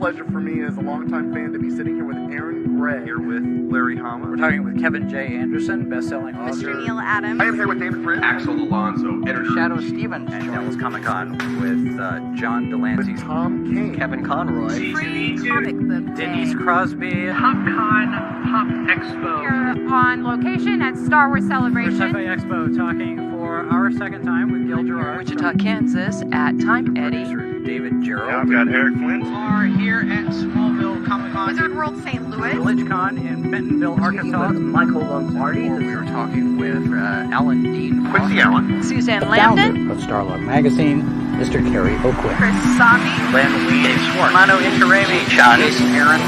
pleasure for me as a longtime fan to be sitting here with Aaron Gray. Here with Larry Hama. We're talking with Kevin J. Anderson, best-selling author. Mr. Neil Adams. I am here with David Fritz. Axel Alonso, editor. Shadow Stevens. And Devil's Comic-Con with John Delancey. With Tom King. Kevin Conroy. Free comic book day. Denise Crosby. PopCon Pop Expo. Here on location at Star Wars Celebration. Cafe Expo, talking for our second time with Gil Gerard. Wichita, Kansas at Time Eddie. Producer David Gerald. I've got Eric Flint. Are here at Smallville Comic-Con. Wizard World St. Louis. VillageCon in Bentonville, Arkansas. Michael Lombardi. We were talking with Alan Dean. Quincy Allen. Suzanne Landon. Of Starlog Magazine, Mr. Kerry Oakwood. Chris Sabi. Len Lee. Dave Schwartz. Mano Incarami. Jason Aaron.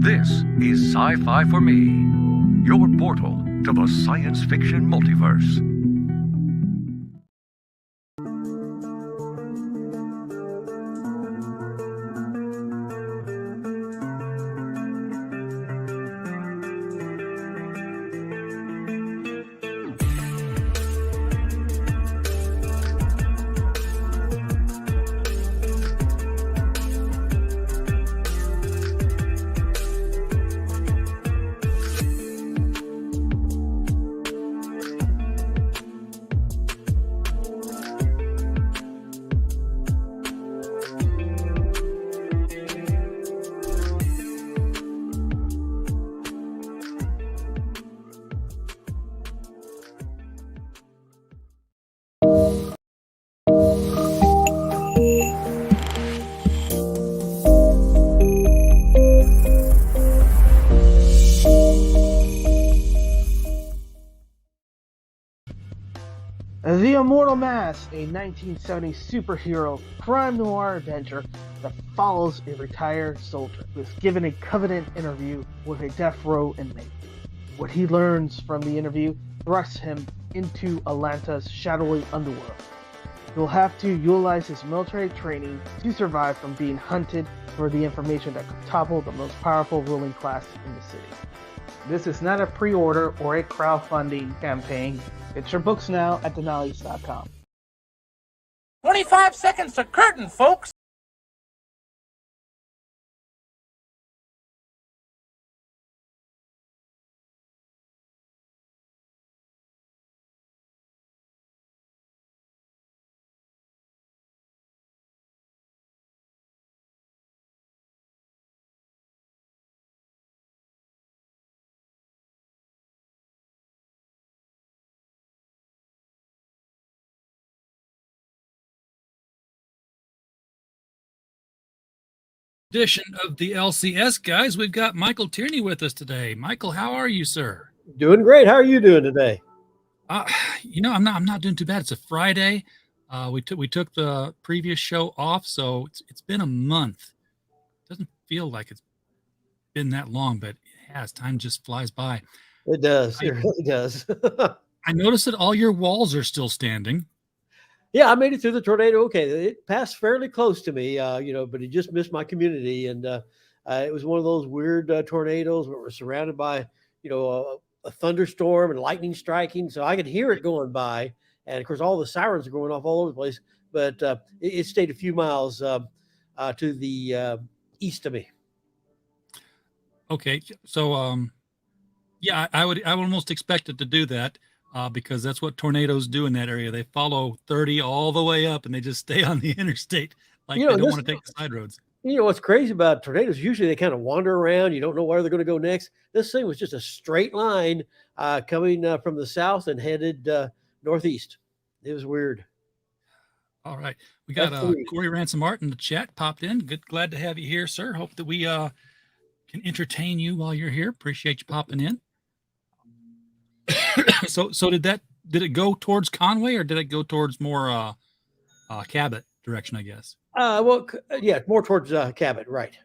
This is Sci-Fi for Me, your portal to the science fiction multiverse. The Immortal Mask, a 1970s superhero crime noir adventure that follows a retired soldier who is given a Covenant interview with a death row inmate. What he learns from the interview thrusts him into Atlanta's shadowy underworld. He'll have to utilize his military training to survive from being hunted for the information that could topple the most powerful ruling class in the city. This is not a pre-order or a crowdfunding campaign. Get your books now at Denali's.com. 25 seconds to curtain, folks. Edition of the LCS Guys. We've got Michael Tierney with us today. Michael, how are you, sir? Doing great. How are you doing today? I'm not doing too bad. It's a Friday. We took the previous show off, so it's been a month. It doesn't feel like it's been that long, but it has. Time just flies by. It does. It really does. I noticed that all your walls are still standing. Yeah, I made it through the tornado. Okay, it passed fairly close to me, but it just missed my community, and it was one of those weird tornadoes where we're surrounded by, a thunderstorm and lightning striking, so I could hear it going by, and of course all the sirens are going off all over the place. But it stayed a few miles to the east of me. Okay, so yeah, I would almost expect it to do that. Because that's what tornadoes do in that area. They follow 30 all the way up, and they just stay on the interstate. Like they don't want to take the side roads. You know what's crazy about tornadoes? Usually they kind of wander around. You don't know where they're going to go next. This thing was just a straight line coming from the south and headed northeast. It was weird. All right, we got Corey Ransom Art in the chat popped in. Glad to have you here, sir. Hope that we can entertain you while you're here. Appreciate you popping in. So did it go towards Conway, or did it go towards more Cabot direction, I guess? More towards Cabot, right.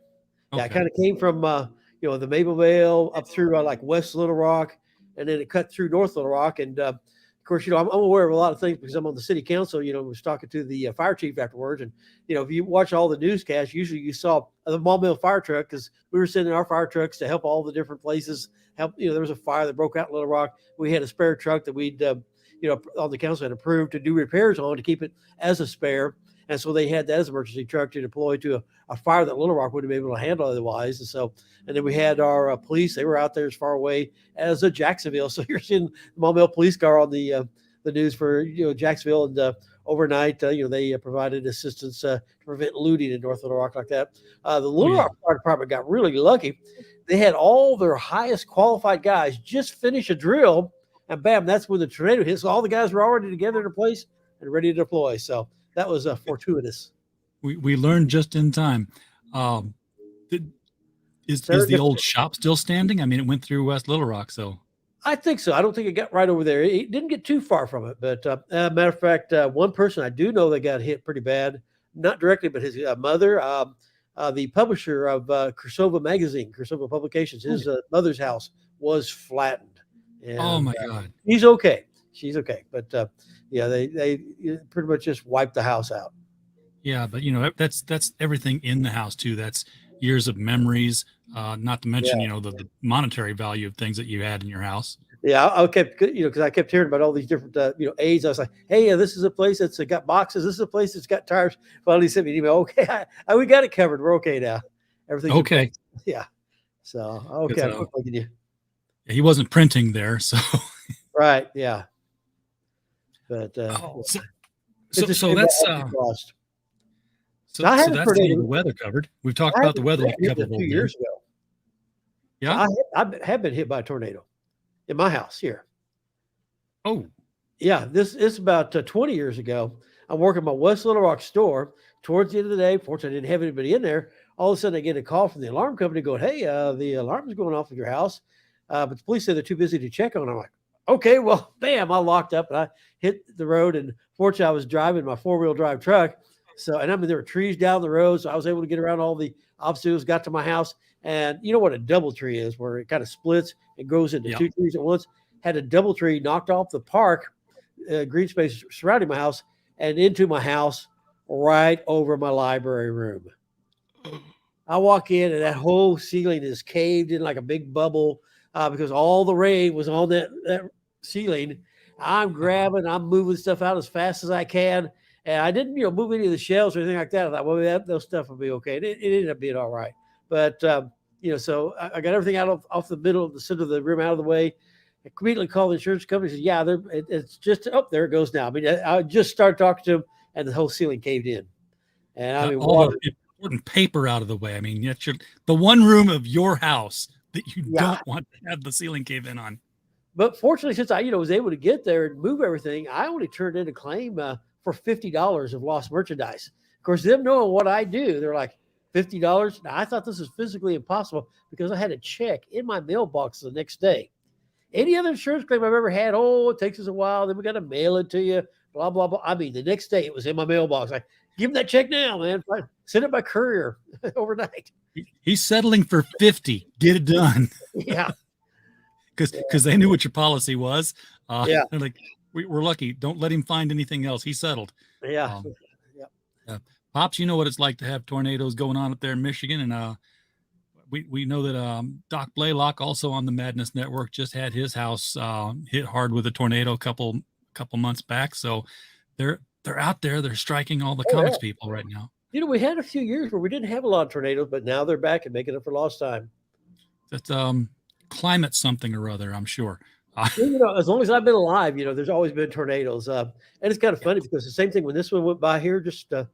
Okay. Yeah, it kind of came from the Mablevale up through like West Little Rock, and then it cut through North Little Rock. And of course, I'm aware of a lot of things because I'm on the city council. I was talking to the fire chief afterwards, and if you watch all the newscasts, usually you saw the Maumelle fire truck, because we were sending our fire trucks to help all the different places. There was a fire that broke out in Little Rock. We had a spare truck that we'd on the council had approved to do repairs on, to keep it as a spare. And so they had that as an emergency truck to deploy to a fire that Little Rock wouldn't be able to handle otherwise. And then we had our police. They were out there as far away as Jacksonville. So you're seeing the Maumelle police car on the news for Jacksonville, and overnight they provided assistance to prevent looting in North Little Rock like that. The Little Rock Fire Department got really lucky. They had all their highest qualified guys just finish a drill, and bam, that's when the tornado hit. So all the guys were already together in a place and ready to deploy. So that was fortuitous. We learned just in time. Is the old shop still standing? I mean, it went through West Little Rock, so. I think so. I don't think it got right over there. It didn't get too far from it. But matter of fact, one person I do know that got hit pretty bad, not directly, but his mother, the publisher of Kursova magazine, Kursova Publications, his mother's house was flattened. And, oh my God. He's okay. She's okay. But they pretty much just wiped the house out. Yeah, but that's everything in the house too. That's years of memories, not to mention the monetary value of things that you had in your house. Yeah, I kept because I kept hearing about all these different aids. I was like, hey, this is a place that's got boxes. This is a place that's got tires. Finally sent me an email. Okay, we got it covered. We're okay now. Everything's okay. Yeah. So okay, I'm thanking you. He wasn't printing there, so. Right. Yeah. But so that's lost. So that's the weather covered. We've talked about the weather like a couple of years ago. Yeah, I have been hit by a tornado in my house here. Oh, yeah. This is about 20 years ago. I'm working my West Little Rock store. Towards the end of the day, fortunately, I didn't have anybody in there. All of a sudden, I get a call from the alarm company going, "Hey, the alarm is going off of your house, but the police say they're too busy to check on." I'm like, "Okay, well, bam!" I locked up and I hit the road. And fortunately, I was driving my 4-wheel drive truck. So, and there were trees down the road, so I was able to get around all the obstacles, got to my house. And you know what a double tree is, where it kind of splits and goes into two trees at once. Had a double tree knocked off the park, green space surrounding my house, and into my house right over my library room. I walk in, and that whole ceiling is caved in like a big bubble because all the rain was on that ceiling. I'm moving stuff out as fast as I can. And I didn't, move any of the shelves or anything like that. I thought, well, those stuff will be okay. It ended up being all right. But, so I got everything out off the middle of the center of the room out of the way. I immediately called the insurance company and said, yeah, it's just, there it goes now. I mean, I just started talking to them and the whole ceiling caved in. And I mean, all the important paper out of the way. I mean, that's the one room of your house that you don't want to have the ceiling cave in on. But fortunately, since I, was able to get there and move everything, I only turned in a claim for $50 of lost merchandise. Of course, them knowing what I do, they're like, $50? Now, I thought this was physically impossible because I had a check in my mailbox the next day. Any other insurance claim I've ever had, it takes us a while, then we got to mail it to you, blah, blah, blah. I mean, the next day it was in my mailbox. Like, give him that check now, man. Send it by courier overnight. He's settling for 50. Get it done. Yeah. Because they knew what your policy was. They're like, we're lucky. Don't let him find anything else. He settled. Yeah. Pops, you know what it's like to have tornadoes going on up there in Michigan. And we know that Doc Blalock, also on the Madness Network, just had his house hit hard with a tornado a couple months back. So they're out there. They're striking all the comics people right now. We had a few years where we didn't have a lot of tornadoes, but now they're back and making up for lost time. That's climate something or other, I'm sure. As long as I've been alive, there's always been tornadoes. And it's kind of funny because the same thing when this one went by here, just the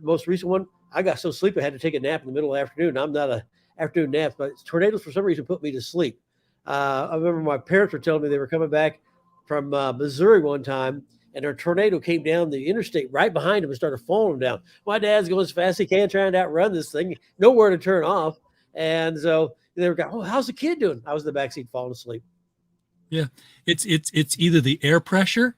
most recent one, I got so sleepy I had to take a nap in the middle of the afternoon. I'm not an afternoon nap, but tornadoes for some reason put me to sleep. I remember my parents were telling me they were coming back from Missouri one time, and a tornado came down the interstate right behind them and started falling down. My dad's going as fast as he can, trying to outrun this thing, nowhere to turn off. And so they were going, how's the kid doing? I was in the backseat falling asleep. Yeah, it's either the air pressure,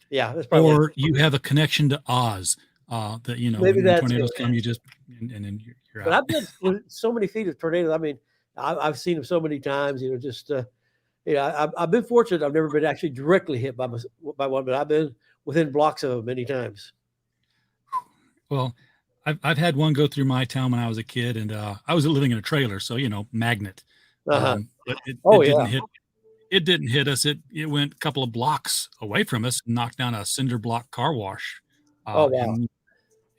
that's probably or you have a connection to Oz. That maybe when tornadoes come, you just and then you're out. But I've been with so many feet of tornadoes. I mean, I've seen them so many times. I've been fortunate. I've never been actually directly hit by one, but I've been within blocks of them many times. Well, I've had one go through my town when I was a kid, and I was living in a trailer, so magnet. But it didn't hit. It didn't hit us. It went a couple of blocks away from us, and knocked down a cinder block car wash. Wow.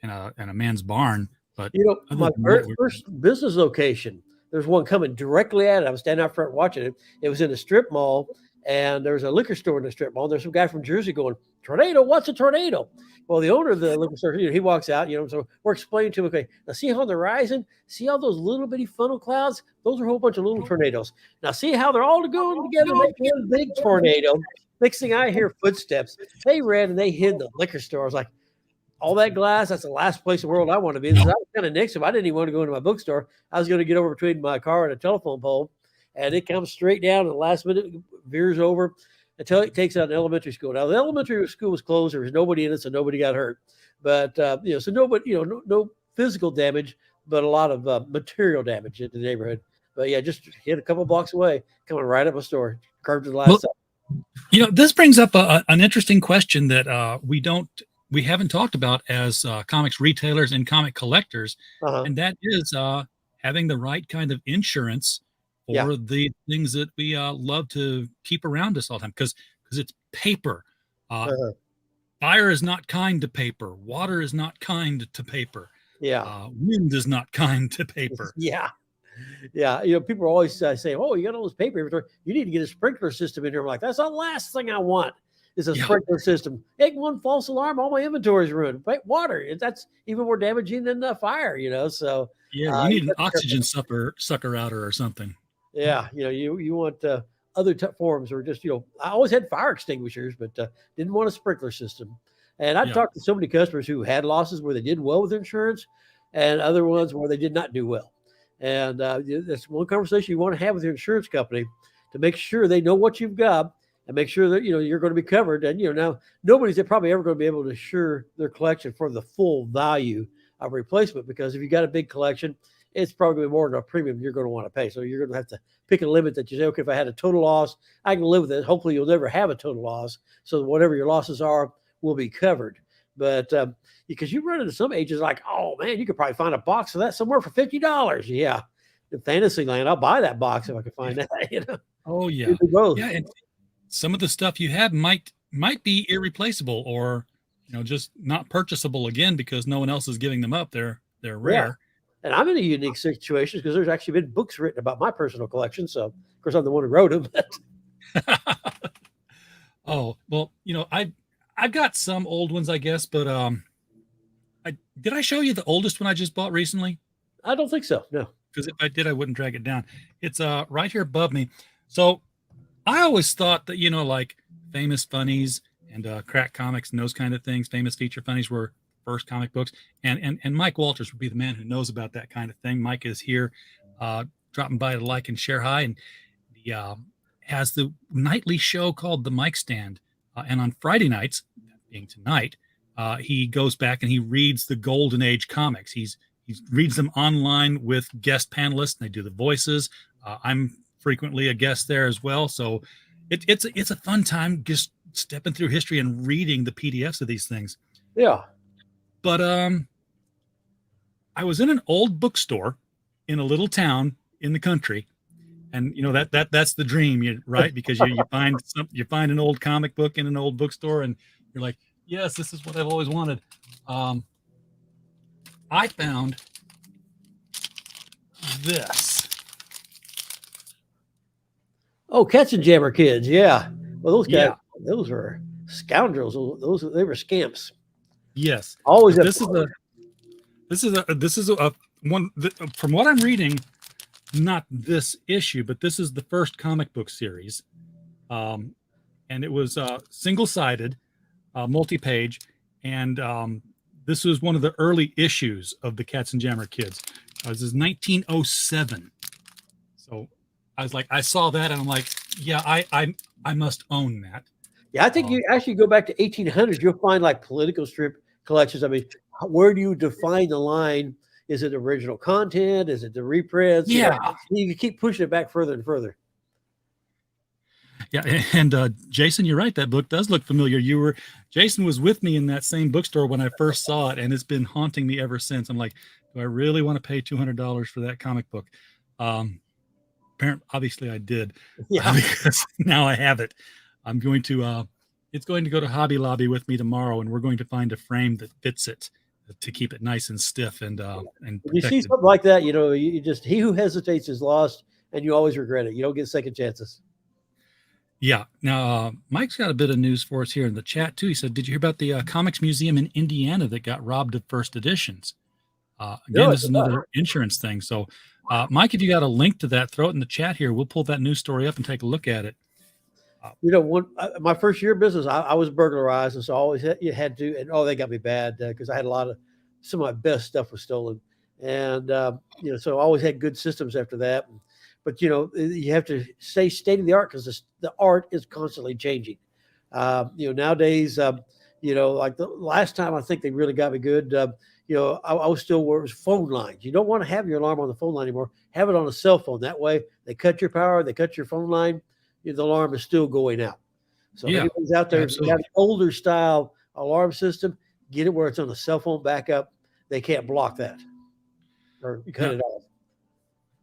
in a man's barn. But my very first business location, there's one coming directly at it. I was standing out front watching it. It was in a strip mall, and there's a liquor store in the strip mall. There's some guy from Jersey going, "Tornado? What's a tornado?" Well, the owner of the liquor store, he walks out, so we're explaining to him, okay, now see how on the horizon, see all those little bitty funnel clouds? Those are a whole bunch of little tornadoes. Now see how they're all going together to make one big tornado. Next thing I hear footsteps. They ran and they hid in the liquor store. I was like, all that glass, that's the last place in the world I want to be. So I was kind of next to him. I didn't even want to go into my bookstore. I was going to get over between my car and a telephone pole, and it comes straight down at the last minute, veers over until it takes out an elementary school. Now, the elementary school was closed. There was nobody in it, so nobody got hurt. But, so nobody, no physical damage, but a lot of material damage in the neighborhood. But, yeah, just hit a couple blocks away, coming right up a store, curved to the last side. This brings up an interesting question that we haven't talked about as comics retailers and comic collectors, and that is having the right kind of insurance for the things that we love to keep around us all the time, because it's paper. Fire is not kind to paper. Water is not kind to paper. Wind is not kind to paper. People are always say, "Oh, you got all this paper inventory. You need to get a sprinkler system in here." I'm like, that's the last thing I want. Is a sprinkler system. One false alarm, all my inventory is ruined. But water, that's even more damaging than fire, So you need an oxygen sucker outer or something. You want other forms, or just I always had fire extinguishers, but didn't want a sprinkler system. And I've talked to so many customers who had losses where they did well with insurance, and other ones where they did not do well. And that's one conversation you want to have with your insurance company to make sure they know what you've got. And make sure that you're going to be covered. And now nobody's probably ever going to be able to insure their collection for the full value of replacement, because if you got a big collection, it's probably more than a premium you're going to want to pay. So you're going to have to pick a limit that you say, okay, if I had a total loss, I can live with it. Hopefully you'll never have a total loss, so whatever your losses are will be covered. But because you run into some agents like, oh man, you could probably find a box of that somewhere for $50. Yeah, in Fantasyland, I'll buy that box if I can find that. Oh yeah, And some of the stuff you have might be irreplaceable, or just not purchasable again because no one else is giving them up. They're rare. And I'm in a unique situation because there's actually been books written about my personal collection. So of course I'm the one who wrote them. Oh well, I've got some old ones, I guess, but did I show you the oldest one I just bought recently? I don't think so. No, because if I did, I wouldn't drag it down. It's right here above me. So I always thought that, like Famous Funnies and Crack Comics and those kind of things, Famous Feature Funnies were first comic books. And Mike Walters would be the man who knows about that kind of thing. Mike is here dropping by to like and share hi. And he has the nightly show called The Mike Stand. And on Friday nights, being tonight, he goes back and he reads the Golden Age comics. He reads them online with guest panelists, and they do the voices. I'm frequently a guest there as well, so it's a fun time just stepping through history and reading the PDFs of these things. But I was in an old bookstore in a little town in the country, and that's the dream, right? Because you find an old comic book in an old bookstore, and you're like, yes, this is what I've always wanted. I found this. Oh, Katzenjammer kids, yeah. Well, those guys, those were scoundrels. They were scamps. Yes, always. This is a one from what I'm reading. Not this issue, but this is the first comic book series, and it was single-sided, multi-page, and this was one of the early issues of the Katzenjammer Kids. This is 1907. So I was like, I saw that, and I'm like, yeah, I must own that. Yeah, I think you actually go back to 1800s, you'll find like political strip collections. I mean, where do you define the line? Is it original content? Is it the reprints? Yeah. You keep pushing it back further and further. Yeah, and Jason, you're right. That book does look familiar. Jason was with me in that same bookstore when I first saw it, and it's been haunting me ever since. I'm like, do I really want to pay $200 for that comic book? Obviously, I did. Yeah. Because now I have it. I'm going to. It's going to go to Hobby Lobby with me tomorrow, and we're going to find a frame that fits it. to keep it nice and stiff and When you see something like that, you just he who hesitates is lost, and you always regret it. You don't get second chances. Yeah. Now, Mike's got a bit of news for us here in the chat too. He said, "Did you hear about the comics museum in Indiana that got robbed of first editions?" Again, this is another insurance thing. So, Mike, if you got a link to that, throw it in the chat here. We'll pull that news story up and take a look at it. My first year of business, I was burglarized, and so I always had to. And they got me bad because I had some of my best stuff was stolen, and so I always had good systems after that. But you have to stay state of the art because the art is constantly changing. Nowadays, like the last time I think they really got me good. I was still where it was phone lines. You don't want to have your alarm on the phone line anymore. Have it on a cell phone. That way, they cut your power, they cut your phone line. The alarm is still going out. So anybody's out there, if you got an older style alarm system, get it where it's on a cell phone backup. They can't block that or cut it off.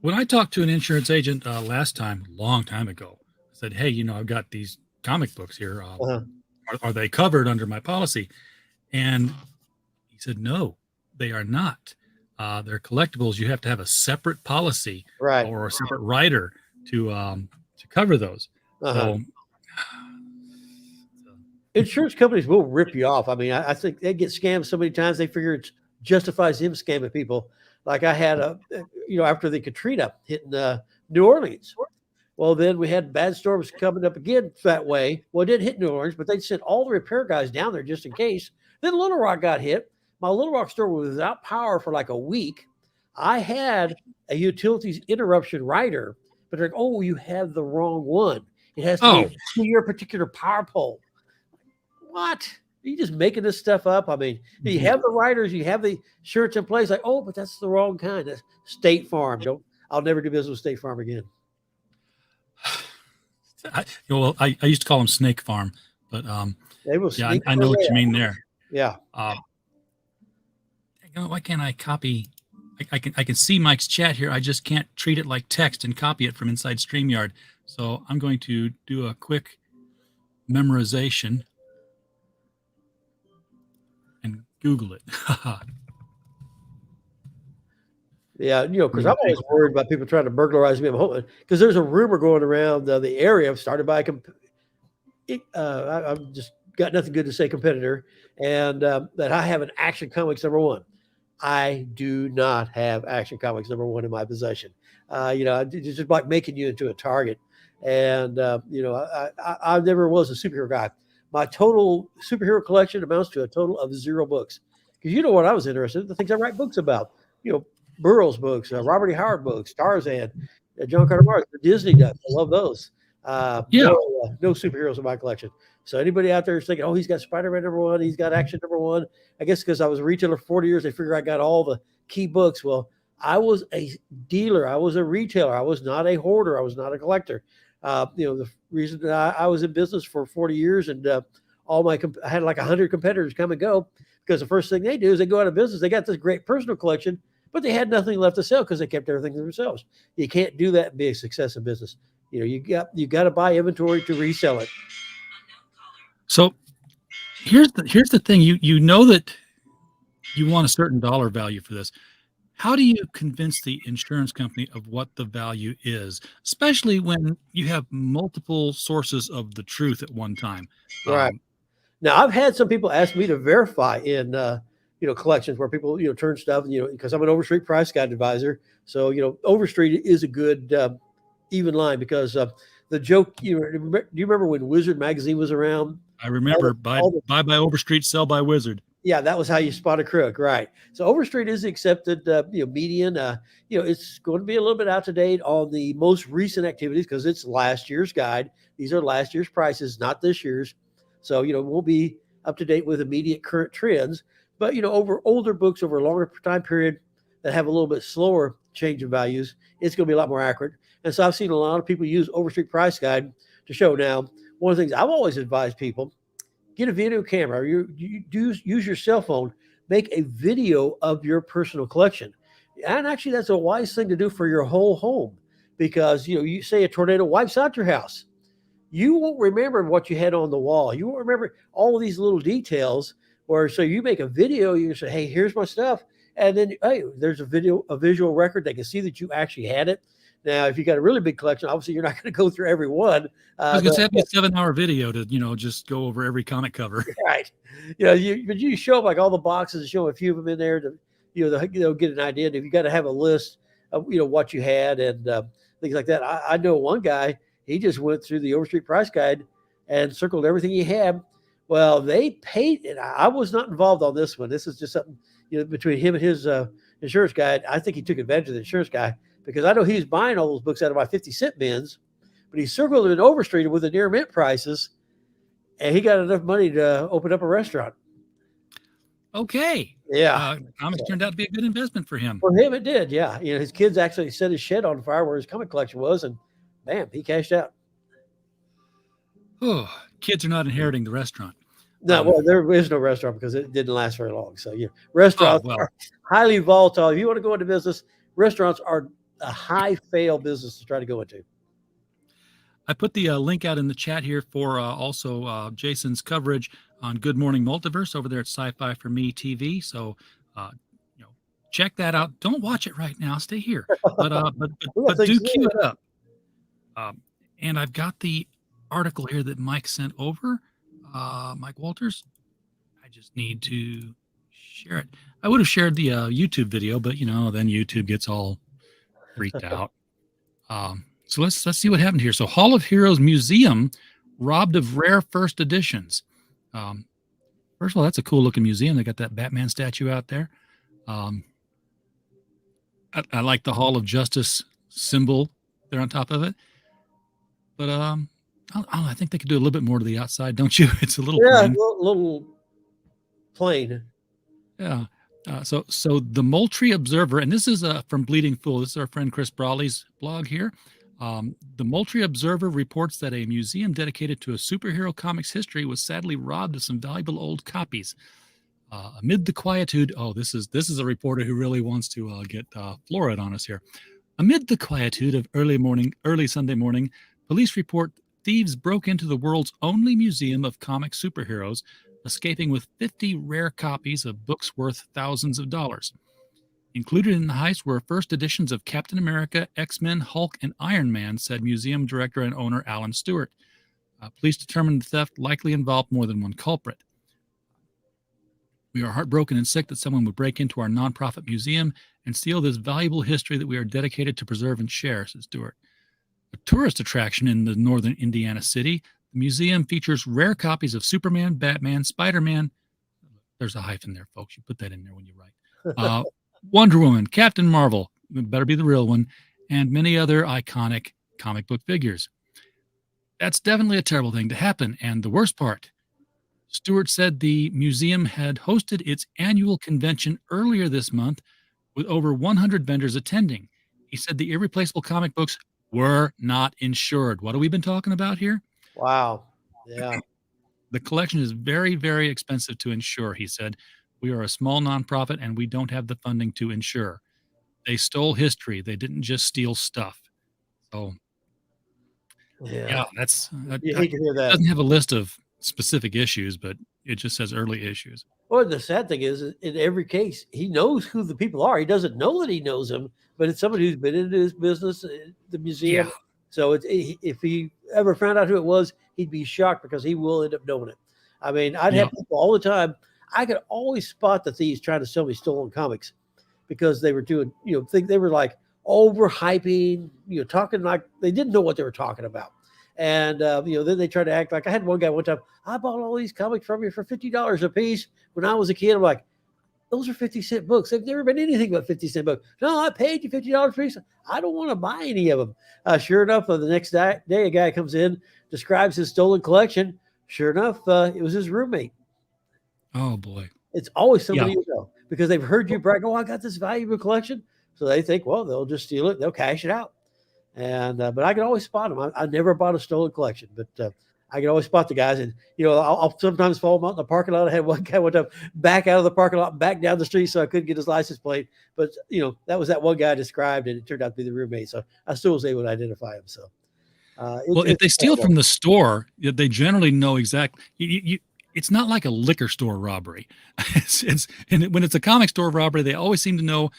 When I talked to an insurance agent last time, a long time ago, I said, "Hey, I've got these comic books here. Are they covered under my policy?" And he said, "No, they are not. They're collectibles. You have to have a separate policy or a separate rider to cover those." So, insurance companies will rip you off. I mean, I think they get scammed so many times they figure it justifies them scamming people. Like I had after the Katrina hitting New Orleans. Well, then we had bad storms coming up again that way. Well, it didn't hit New Orleans, but they sent all the repair guys down there just in case. Then Little Rock got hit. My Little Rock store was without power for like a week. I had a utilities interruption rider, but they're like, "Oh, you have the wrong one. It has to be to your particular power pole." What? Are you just making this stuff up? I mean, you have the riders, you have the insurance in place. Like, but that's the wrong kind. That's State Farm. I'll never do business with State Farm again. I used to call them Snake Farm, but they will. Yeah, I know what you mean there. Yeah. Why can't I copy? I can see Mike's chat here. I just can't treat it like text and copy it from inside StreamYard. So I'm going to do a quick memorization and Google it. Yeah, because I'm always worried about people trying to burglarize me at home. Because there's a rumor going around the area started by I've just got nothing good to say competitor, and that I have an Action Comics #1. I do not have Action Comics #1 in my possession. It's just like making you into a target. And, I never was a superhero guy. My total superhero collection amounts to a total of 0 books. Because what I was interested in, the things I write books about. Burroughs books, Robert E. Howard books, Tarzan, John Carter Marks, the Disney stuff. I love those. No superheroes in my collection. So anybody out there is thinking, he's got Spider-Man #1, he's got Action #1. I guess because I was a retailer for 40 years, they figure I got all the key books. Well, I was a dealer. I was a retailer. I was not a hoarder. I was not a collector. The reason that I was in business for 40 years and I had like 100 competitors come and go because the first thing they do is they go out of business. They got this great personal collection, but they had nothing left to sell because they kept everything to themselves. You can't do that and be a success in business. You got to buy inventory to resell it. So here's the thing. You know that you want a certain dollar value for this. How do you convince the insurance company of what the value is, especially when you have multiple sources of the truth at one time? Right. Now, I've had some people ask me to verify in collections where people turn stuff, because I'm an Overstreet price guide advisor. So Overstreet is a good even line because the joke. Do you remember when Wizard magazine was around? I remember buy by Overstreet, sell by Wizard. Yeah, that was how you spot a crook, right? So Overstreet is accepted, median. It's going to be a little bit out to date on the most recent activities because it's last year's guide. These are last year's prices, not this year's. So we'll be up to date with immediate current trends. But over older books over a longer time period that have a little bit slower change of values, it's going to be a lot more accurate. And so I've seen a lot of people use Overstreet Price Guide to show. Now, one of the things I've always advised people. Get a video camera. Or you use your cell phone. Make a video of your personal collection, and actually, that's a wise thing to do for your whole home because you say a tornado wipes out your house, you won't remember what you had on the wall. You won't remember all of these little details. Or so you make a video, you say, hey, here's my stuff. And then, hey, there's a visual record. They can see that you actually had it. Now, if you got a really big collection, obviously you're not going to go through every one. I was going to say, it'd be a 7-hour video to, just go over every comic cover. Right. But you show them like all the boxes and show a few of them in there to, get an idea. And if you got to have a list of, what you had and things like that. I know one guy, he just went through the Overstreet Price Guide and circled everything he had. Well, they paid, and I was not involved on this one. This is just something, between him and his insurance guy. I think he took advantage of the insurance guy, because I know he's buying all those books out of my 50-cent bins, but he circled them in Overstreet with the near mint prices, and he got enough money to open up a restaurant. Okay. Yeah. Comics turned out to be a good investment for him. For him, it did. Yeah. His kids actually set his shed on fire where his comic collection was, and bam, he cashed out. Oh, kids are not inheriting the restaurant. No, well, there is no restaurant because it didn't last very long. So, restaurants are highly volatile. If you want to go into business, restaurants are a high fail business to try to go into. I put the link out in the chat here for also Jason's coverage on Good Morning Multiverse over there at Sci-Fi for Me TV. So, check that out. Don't watch it right now. Stay here, but do queue it up. And I've got the article here that Mike sent over. Mike Walters. I just need to share it. I would have shared the YouTube video, but then YouTube gets all freaked out. So let's see what happened here. So Hall of Heroes Museum robbed of rare first editions. First of all, that's a cool looking museum. They got that Batman statue out there. I like the Hall of Justice symbol there on top of it. But I think they could do a little bit more to the outside, don't you? It's a little plain. little plain. Yeah. So the Moultrie Observer, and this is from Bleeding Fool. This is our friend Chris Brawley's blog here. The Moultrie Observer reports that a museum dedicated to a superhero comics history was sadly robbed of some valuable old copies. Amid the quietude, this is a reporter who really wants to get florid on us here. Amid the quietude of early Sunday morning, police report thieves broke into the world's only museum of comic superheroes, escaping with 50 rare copies of books worth thousands of dollars. Included in the heist were first editions of Captain America, X-Men, Hulk, and Iron Man, said museum director and owner Alan Stewart. Police determined the theft likely involved more than one culprit. We are heartbroken and sick that someone would break into our nonprofit museum and steal this valuable history that we are dedicated to preserve and share, said Stewart. A tourist attraction in the northern Indiana city, the museum features rare copies of Superman, Batman, Spider-Man. There's a hyphen there, folks. You put that in there when you write. Wonder Woman, Captain Marvel, better be the real one, and many other iconic comic book figures. That's definitely a terrible thing to happen. And the worst part, Stewart said the museum had hosted its annual convention earlier this month with over 100 vendors attending. He said the irreplaceable comic books were not insured. What have we been talking about here? Wow. Yeah. The collection is very, very expensive to insure, he said. We are a small nonprofit and we don't have the funding to insure. They stole history. They didn't just steal stuff. So, yeah, you hate to hear that. It doesn't have a list of specific issues, but it just says early issues. Well, the sad thing is, in every case, he knows who the people are. He doesn't know that he knows them, but it's somebody who's been into his business, the museum. Yeah. So if he ever found out who it was, he'd be shocked because he will end up knowing it. I mean, I'd have people all the time. I could always spot the thieves trying to sell me stolen comics because they were doing, they were like overhyping, talking like they didn't know what they were talking about. And, then they tried to act like I had one guy one time, I bought all these comics from you for $50 a piece when I was a kid. I'm like, those are 50-cent books. They've never been anything but 50-cent books. No, I paid you $50 a piece. I don't want to buy any of them. Sure enough, the next day, a guy comes in, describes his stolen collection. Sure enough, it was his roommate. Oh, boy. It's always somebody you know because they've heard you brag, I got this valuable collection. So they think, well, they'll just steal it. They'll cash it out. And but I can always spot them. I never bought a stolen collection, but I can always spot the guys. And, I'll sometimes follow them out in the parking lot. I had one guy went up back out of the parking lot, back down the street so I couldn't get his license plate. But, that was that one guy I described, and it turned out to be the roommate. So I still was able to identify him. So, if they steal from the store, they generally know exactly. it's not like a liquor store robbery. When it's a comic store robbery, they always seem to know,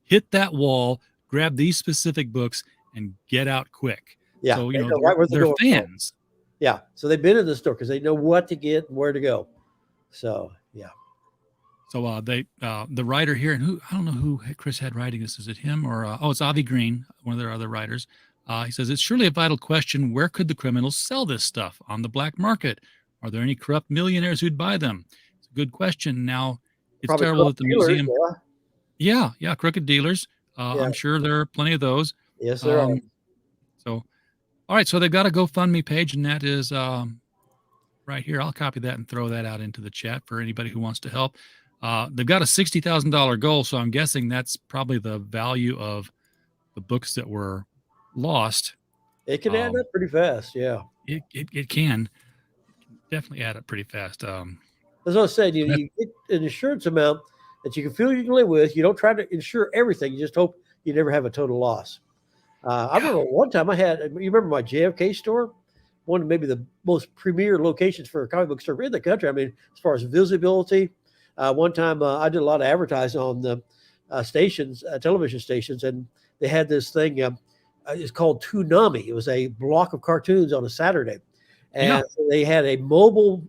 hit that wall, grab these specific books, and get out quick. Yeah, so they know right where they're fans. Yeah, so they've been in the store because they know what to get and where to go. So yeah. So the writer here, and I don't know who Chris had writing this. Is it him or it's Avi Green, one of their other writers. He says, it's surely a vital question. Where could the criminals sell this stuff? On the black market? Are there any corrupt millionaires who'd buy them? It's a good question. Now, it's Probably terrible that the dealers, museum. Yeah, crooked dealers. I'm sure there are plenty of those. Yes, there are. So, all right. So they've got a GoFundMe page, and that is right here. I'll copy that and throw that out into the chat for anybody who wants to help. They've got a $60,000 goal, so I'm guessing that's probably the value of the books that were lost. It can add up pretty fast. Yeah, it can definitely add up pretty fast. As I was saying, you get an insurance amount that you can feel you can live with. You don't try to insure everything. You just hope you never have a total loss. I remember one time you remember my JFK store? One of maybe the most premier locations for a comic book store in the country. I mean, as far as visibility, one time I did a lot of advertising on the stations, television stations, and they had this thing. It's called Toonami. It was a block of cartoons on a Saturday, and they had a mobile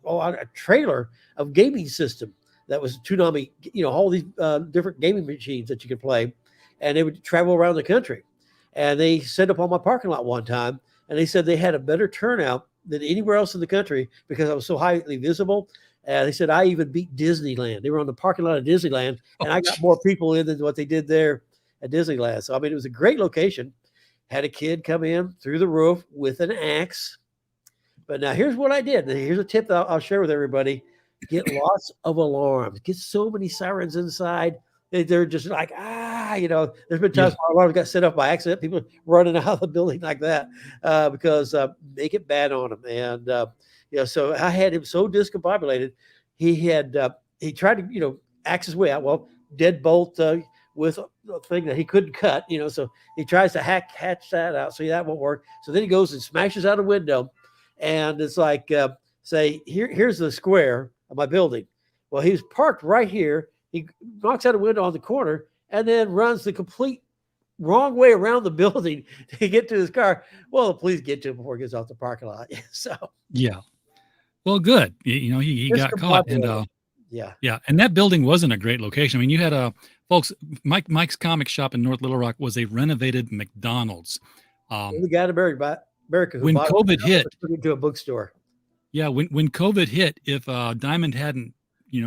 a trailer of gaming system that was Toonami. All these different gaming machines that you could play, and they would travel around the country. And they set up on my parking lot one time, and they said they had a better turnout than anywhere else in the country because I was so highly visible. They said I even beat Disneyland. They were on the parking lot of Disneyland, and I got more people in than what they did there at Disneyland. So, I mean, it was a great location. Had a kid come in through the roof with an axe. But now here's what I did. Here's a tip that I'll share with everybody. Get lots of alarms. Get so many sirens inside. They're just like, there's been times where alarms got set off by accident. People running out of the building like that because make it bad on them. And, so I had him so discombobulated. He tried to, axe his way out. Well, deadbolt with a thing that he couldn't cut, so he tries to hatch that out. So that won't work. So then he goes and smashes out a window. And it's like, say, here's the square of my building. Well, he's parked right here. He knocks out a window on the corner and then runs the complete wrong way around the building to get to his car. Well, please get to him before he gets off the parking lot. So, yeah. Well, good. He got caught. And yeah. And that building wasn't a great location. I mean, you had folks, Mike's comic shop in North Little Rock was a renovated McDonald's. The guy in America when COVID hit, into a bookstore. Yeah. When COVID hit, if Diamond hadn't,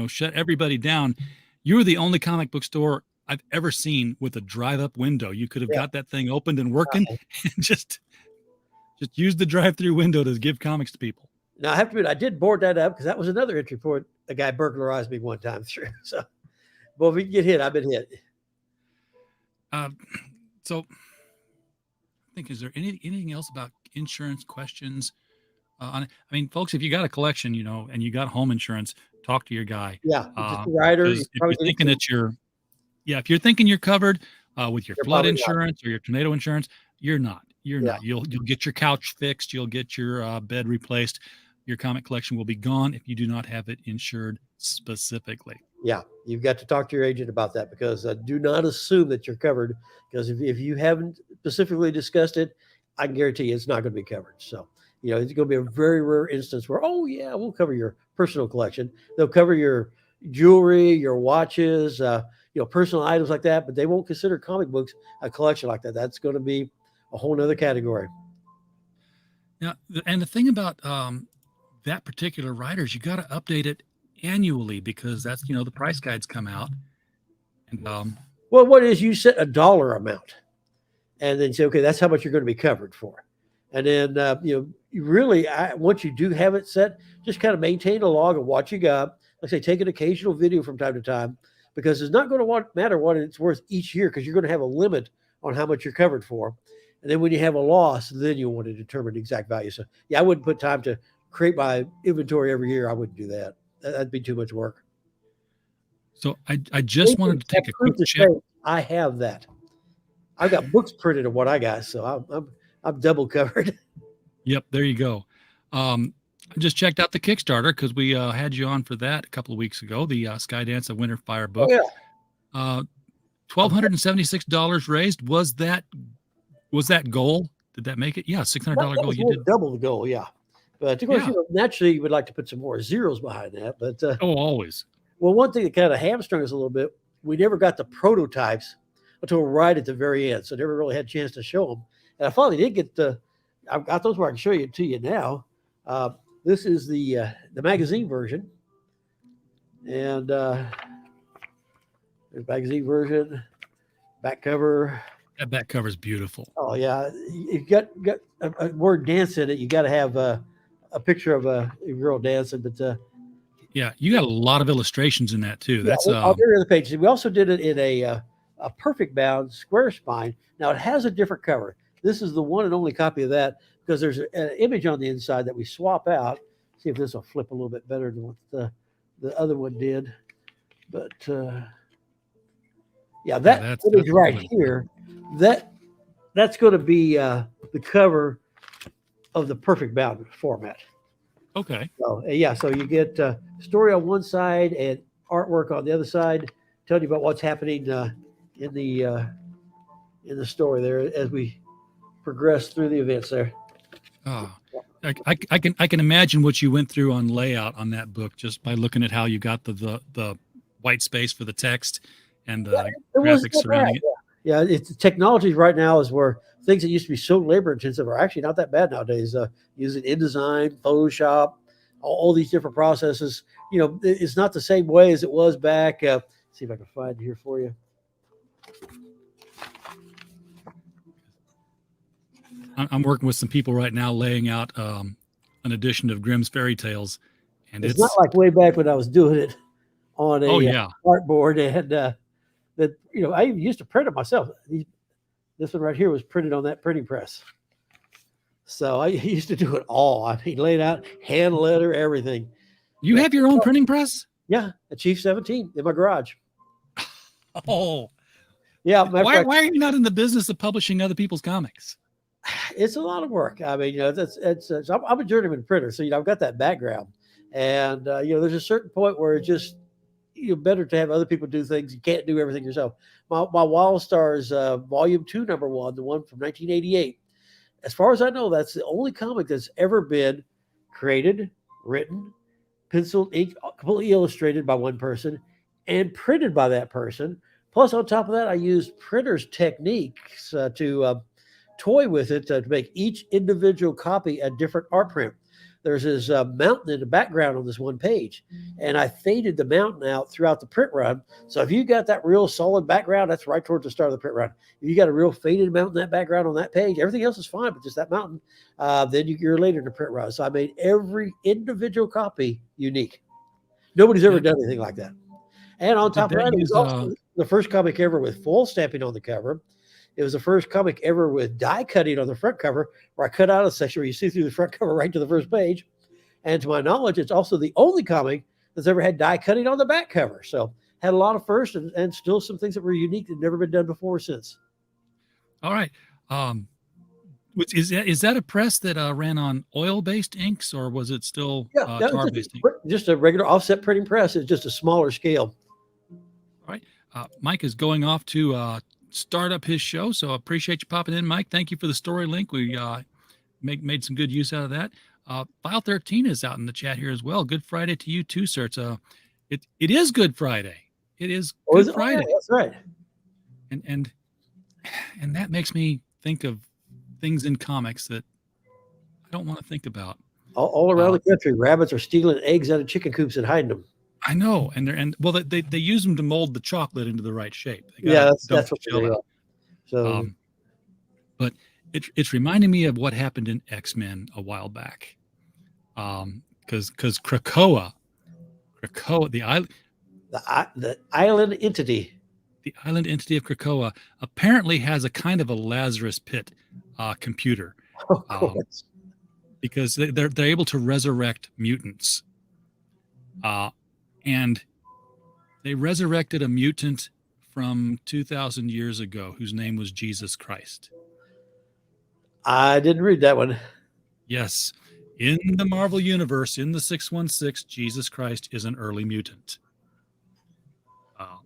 shut everybody down, you were the only comic book store I've ever seen with a drive-up window. You could have got that thing opened and working and just use the drive-through window to give comics to people. Now, I have to admit, I did board that up because that was another entry point. A guy burglarized me one time through. So, well, if we can get hit, I've been hit. So, I think, is there anything else about insurance questions? I mean, folks, if you got a collection, and you got home insurance, talk to your guy. Yeah, just the writer. If you're thinking if you're thinking you're covered with your flood insurance or your tornado insurance, you're not. You're not. You'll get your couch fixed. You'll get your bed replaced. Your comic collection will be gone if you do not have it insured specifically. Yeah, you've got to talk to your agent about that because do not assume that you're covered because if you haven't specifically discussed it, I can guarantee you it's not going to be covered. So, it's going to be a very rare instance where, we'll cover your personal collection. They'll cover your jewelry, your watches, personal items like that, but they won't consider comic books a collection like that. That's going to be a whole nother category. Now, and the thing about that particular writers, you got to update it annually because that's, the price guides come out. And well, what is you set a dollar amount and then say, okay, that's how much you're going to be covered for. And then, you really, once you do have it set, just kind of maintain a log of what you got. Like I say, take an occasional video from time to time because it's not going to matter what it's worth each year because you're going to have a limit on how much you're covered for. And then when you have a loss, then you'll want to determine the exact value. So, I wouldn't put time to create my inventory every year. I wouldn't do that. That'd be too much work. So I just wanted to take a quick check. I have that. I've got books printed of what I got, so I'm double covered. Yep, there you go. I just checked out the Kickstarter because we had you on for that a couple of weeks ago. The Skydance of Winter Fire book. Oh, yeah. $1,276 raised. Was that goal? Did that make it? Yeah, $600 goal. You did double the goal. Yeah, but of course, naturally, you would like to put some more zeros behind that. But always. Well, one thing that kind of hamstrung us a little bit, we never got the prototypes until right at the very end, so never really had a chance to show them. And I finally did get I've got those where I can show you to you now. This is the magazine version, and there's magazine version, back cover. That back cover is beautiful. Oh yeah, you got a word dance in it. You got to have a picture of a girl dancing, but yeah, you got a lot of illustrations in that too. That's on the other page. We also did it in a perfect bound square spine. Now it has a different cover. This is the one and only copy of that because there's an image on the inside that we swap out. See if this will flip a little bit better than what the other one did. But yeah, that image right here, that's going to be the cover of the perfect bound format. Okay. So so you get story on one side and artwork on the other side, telling you about what's happening in the story there as we progress through the events there. Oh, I can imagine what you went through on layout on that book just by looking at how you got the white space for the text and the graphics surrounding it. Yeah, it's technology right now is where things that used to be so labor intensive are actually not that bad nowadays. Using InDesign, Photoshop, all these different processes. You know, it's not the same way as it was back. See if I can find it here for you. I'm working with some people right now laying out an edition of Grimm's Fairy Tales, and it's not like way back when I was doing it on a artboard, and that I even used to print it myself. This one right here was printed on that printing press, so I used to do it all. I mean, laid out, hand letter, everything. You have your own printing press? Yeah, a Chief 17 in my garage. Oh, yeah. Why are you not in the business of publishing other people's comics? It's a lot of work. I mean, I'm a journeyman printer, so I've got that background, and there's a certain point where it's just better to have other people do things. You can't do everything yourself. My Wild Stars Volume 2, number 1, the one from 1988. As far as I know, that's the only comic that's ever been created, written, penciled, ink, completely illustrated by one person, and printed by that person. Plus, on top of that, I used printer's techniques to toy with it to make each individual copy a different art print. There's this mountain in the background on this one page, and I faded the mountain out throughout the print run. So if you got that real solid background, that's right towards the start of the print run. If you got a real faded mountain in that background on that page, everything else is fine, but just that mountain, then you're later in the print run. So I made every individual copy unique. Nobody's ever done anything like that. And on top of that, it was also the first comic ever with full stamping on the cover. It was the first comic ever with die cutting on the front cover, where I cut out a section where you see through the front cover right to the first page. And to my knowledge, it's also the only comic that's ever had die cutting on the back cover. So had a lot of first and still some things that were unique that never been done before or since. All right. Is that a press that ran on oil-based inks, or was it still tar-based ink? Just a regular offset printing press. It's just a smaller scale. All right. Mike is going off to start up his show, so I appreciate you popping in, Mike. Thank you for the story link. We made some good use out of that. File 13 is out in the chat here as well. Good Friday to you too, sir. It is Good Friday. It is Good Friday. Oh, that's right. And that makes me think of things in comics that I don't want to think about. All around the country, rabbits are stealing eggs out of chicken coops and hiding them. I know, and they use them to mold the chocolate into the right shape. That's what they are. So, but it's reminding me of what happened in X-Men a while back, because Krakoa, the island entity of Krakoa apparently has a kind of a Lazarus Pit computer, because they're able to resurrect mutants. And they resurrected a mutant from 2,000 years ago whose name was Jesus Christ. I didn't read that one. Yes. In the Marvel Universe, in the 616, Jesus Christ is an early mutant.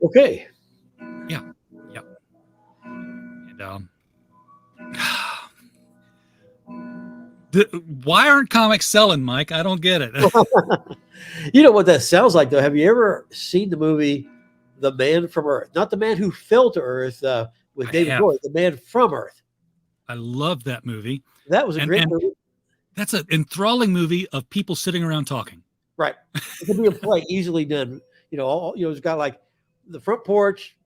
Okay. Yeah. And why aren't comics selling, Mike? I don't get it. You know what that sounds like, though? Have you ever seen the movie The Man from Earth? Not the man who fell to Earth with David Bowie, The Man from Earth. I love that movie. That was a great movie. That's an enthralling movie of people sitting around talking. Right. It could be a play easily done. It's got like the front porch,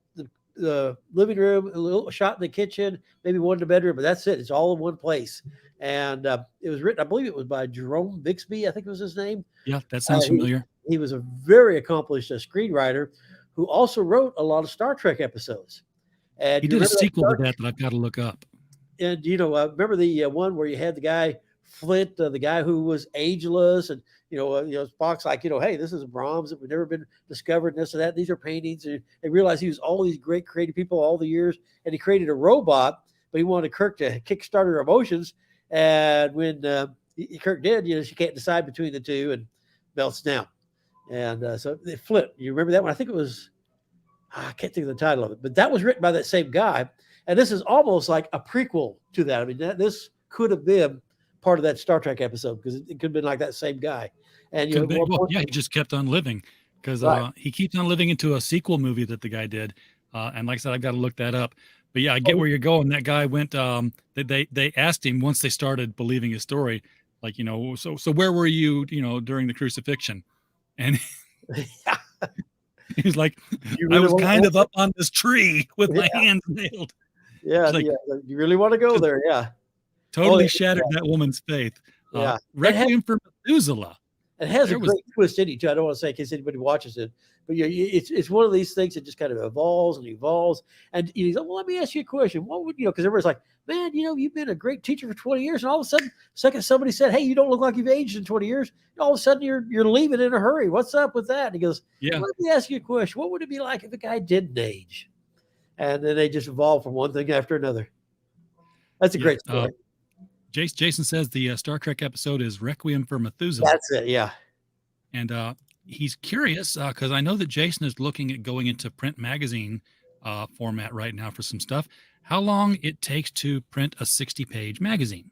the living room, a little shot in the kitchen, maybe one in the bedroom, but that's it. It's all in one place. And it was written, I believe it was by Jerome Bixby, I think was his name. Yeah, that sounds familiar. He was a very accomplished screenwriter who also wrote a lot of Star Trek episodes. And he did a sequel to that I've got to look up. And, remember the one where you had the guy, Flint, the guy who was ageless, and, Spock's like, hey, this is Brahms that we've never been discovered, and this and that. These are paintings. And they realized he was all these great creative people all the years, and he created a robot, but he wanted Kirk to kickstart her emotions. And when Kirk did, she can't decide between the two and melts down. And so they flipped. You remember that one? I think it was, I can't think of the title of it, but that was written by that same guy. And this is almost like a prequel to that. I mean, this could have been part of that Star Trek episode because it could have been like that same guy. And he just kept on living because he keeps on living into a sequel movie that the guy did. And like I said, I've got to look that up. But yeah, I get where you're going. That guy went. They asked him once they started believing his story, like so where were you, during the crucifixion? And he was like, I was kind of up on this tree with my hands nailed. Yeah, like, you really want to go there? Yeah, totally shattered that woman's faith. Yeah, Requiem for Methuselah. It has a great twist in it too. I don't want to say in case anybody watches it, but it's one of these things that just kind of evolves and evolves. And he's like, well, let me ask you a question. What would because everybody's like, man, you've been a great teacher for 20 years, and all of a sudden, the second somebody said, hey, you don't look like you've aged in 20 years, all of a sudden you're leaving in a hurry. What's up with that? And he goes, well, let me ask you a question. What would it be like if a guy didn't age? And then they just evolve from one thing after another. That's a great story. Jason says the Star Trek episode is Requiem for Methuselah. That's it, yeah. And he's curious because I know that Jason is looking at going into print magazine format right now for some stuff. How long it takes to print a 60-page magazine?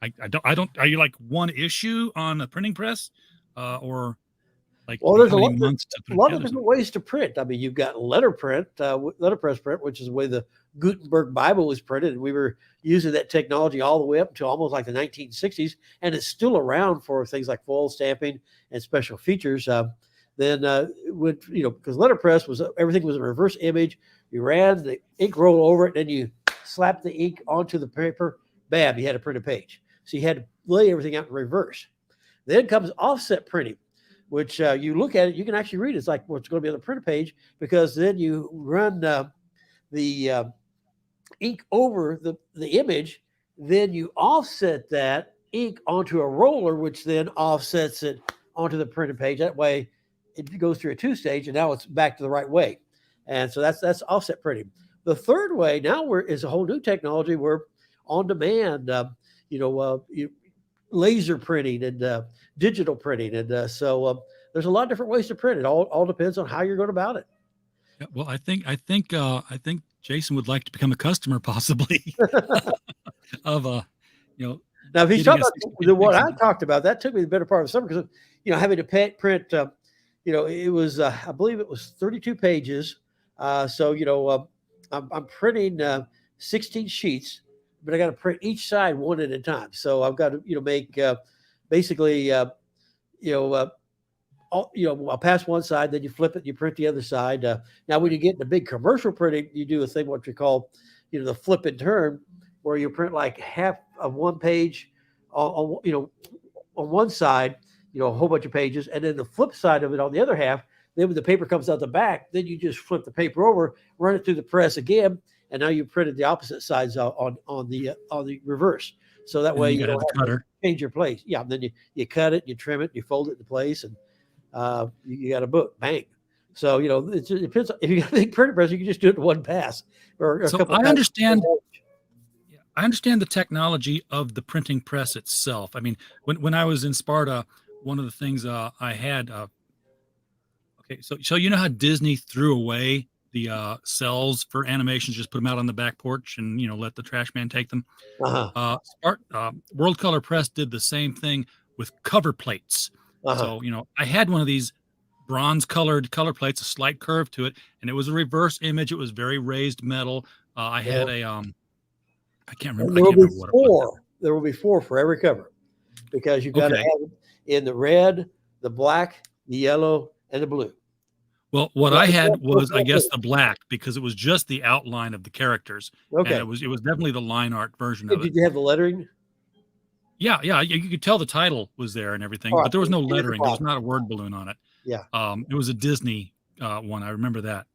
I don't. Are you like one issue on a printing press, or like? Well, there's a lot of different ways to print. I mean, you've got letterpress print, which is the way the Gutenberg Bible was printed. And we were using that technology all the way up until almost like the 1960s, and it's still around for things like foil stamping and special features. Then because letterpress was everything was a reverse image. You ran the ink roll over it, then you slapped the ink onto the paper. Bam, you had a printed page. So you had to lay everything out in reverse. Then comes offset printing, which you look at it, you can actually read it. It's like what's going to be on the printed page because then you run the ink over the image, then you offset that ink onto a roller, which then offsets it onto the printed page. That way it goes through a two-stage, and now it's back to the right way. And so that's offset printing. The third way now is a whole new technology. We're on demand, laser printing and digital printing. And so there's a lot of different ways to print. It all depends on how you're going about it. Yeah, well, I think Jason would like to become a customer possibly of Now, if he's talking about what I talked about, that took me the better part of the summer because having to print, it was I believe it was 32 pages. So I'm printing 16 sheets, but I got to print each side one at a time. So I've got to make basically I'll pass one side, then you flip it, you print the other side. Now, when you get into big commercial printing, you do a thing what you call, the flip and turn, where you print like half of one page on one side, a whole bunch of pages, and then the flip side of it on the other half. Then when the paper comes out the back, then you just flip the paper over, run it through the press again, and now you printed the opposite sides on the reverse. So that way you don't have to change your place. Yeah, then you cut it, you trim it, you fold it into place, and you got a book, bang. So it depends. If you got a big printing press, you can just do it in one pass. So I understand. I understand the technology of the printing press itself. I mean, when I was in Sparta, one of the things I had. Okay, so you know how Disney threw away the cells for animations, just put them out on the back porch and let the trash man take them. World Color Press did the same thing with cover plates. So I had one of these bronze colored color plates, a slight curve to it, and it was a reverse image. It was very raised metal. I had a I can't remember. There I can't will be remember what four. it was. There will be four for every cover, because you've got to have it in the red, the black, the yellow, and the blue. Well, what I had was, I guess, the black, because it was just the outline of the characters. Okay. And it was definitely the line art version of it. Did you have the lettering? Yeah. You could tell the title was there and everything, but there was no lettering. There was not a word balloon on it. Yeah. It was a Disney one. I remember that.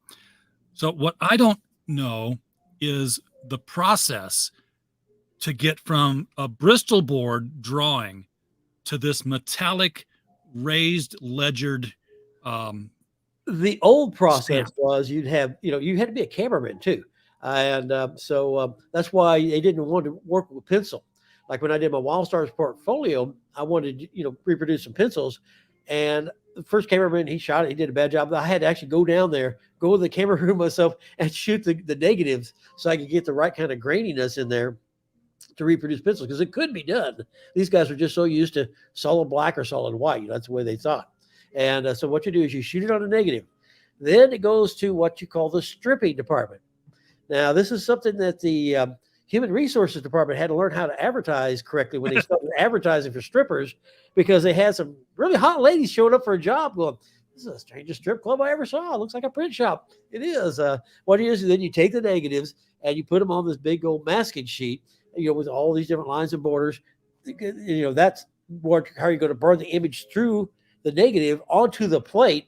So what I don't know is the process to get from a Bristol board drawing to this metallic raised ledgered the old process was you had to be a cameraman too. And so that's why they didn't want to work with pencil. Like when I did my Wild Stars portfolio, I wanted to reproduce some pencils. And the first cameraman, he shot it. He did a bad job. I had to actually go down there, go to the camera room myself, and shoot the negatives so I could get the right kind of graininess in there to reproduce pencils, because it could be done. These guys were just so used to solid black or solid white. That's the way they thought. And so what you do is you shoot it on a negative. Then it goes to what you call the stripping department. Now, this is something that the Human Resources Department had to learn how to advertise correctly when they started advertising for strippers, because they had some really hot ladies showing up for a job going, "This is the strangest strip club I ever saw. It looks like a print shop." It is. What it is, then you take the negatives and you put them on this big old masking sheet, with all these different lines and borders. That's how you're going to burn the image through the negative onto the plate,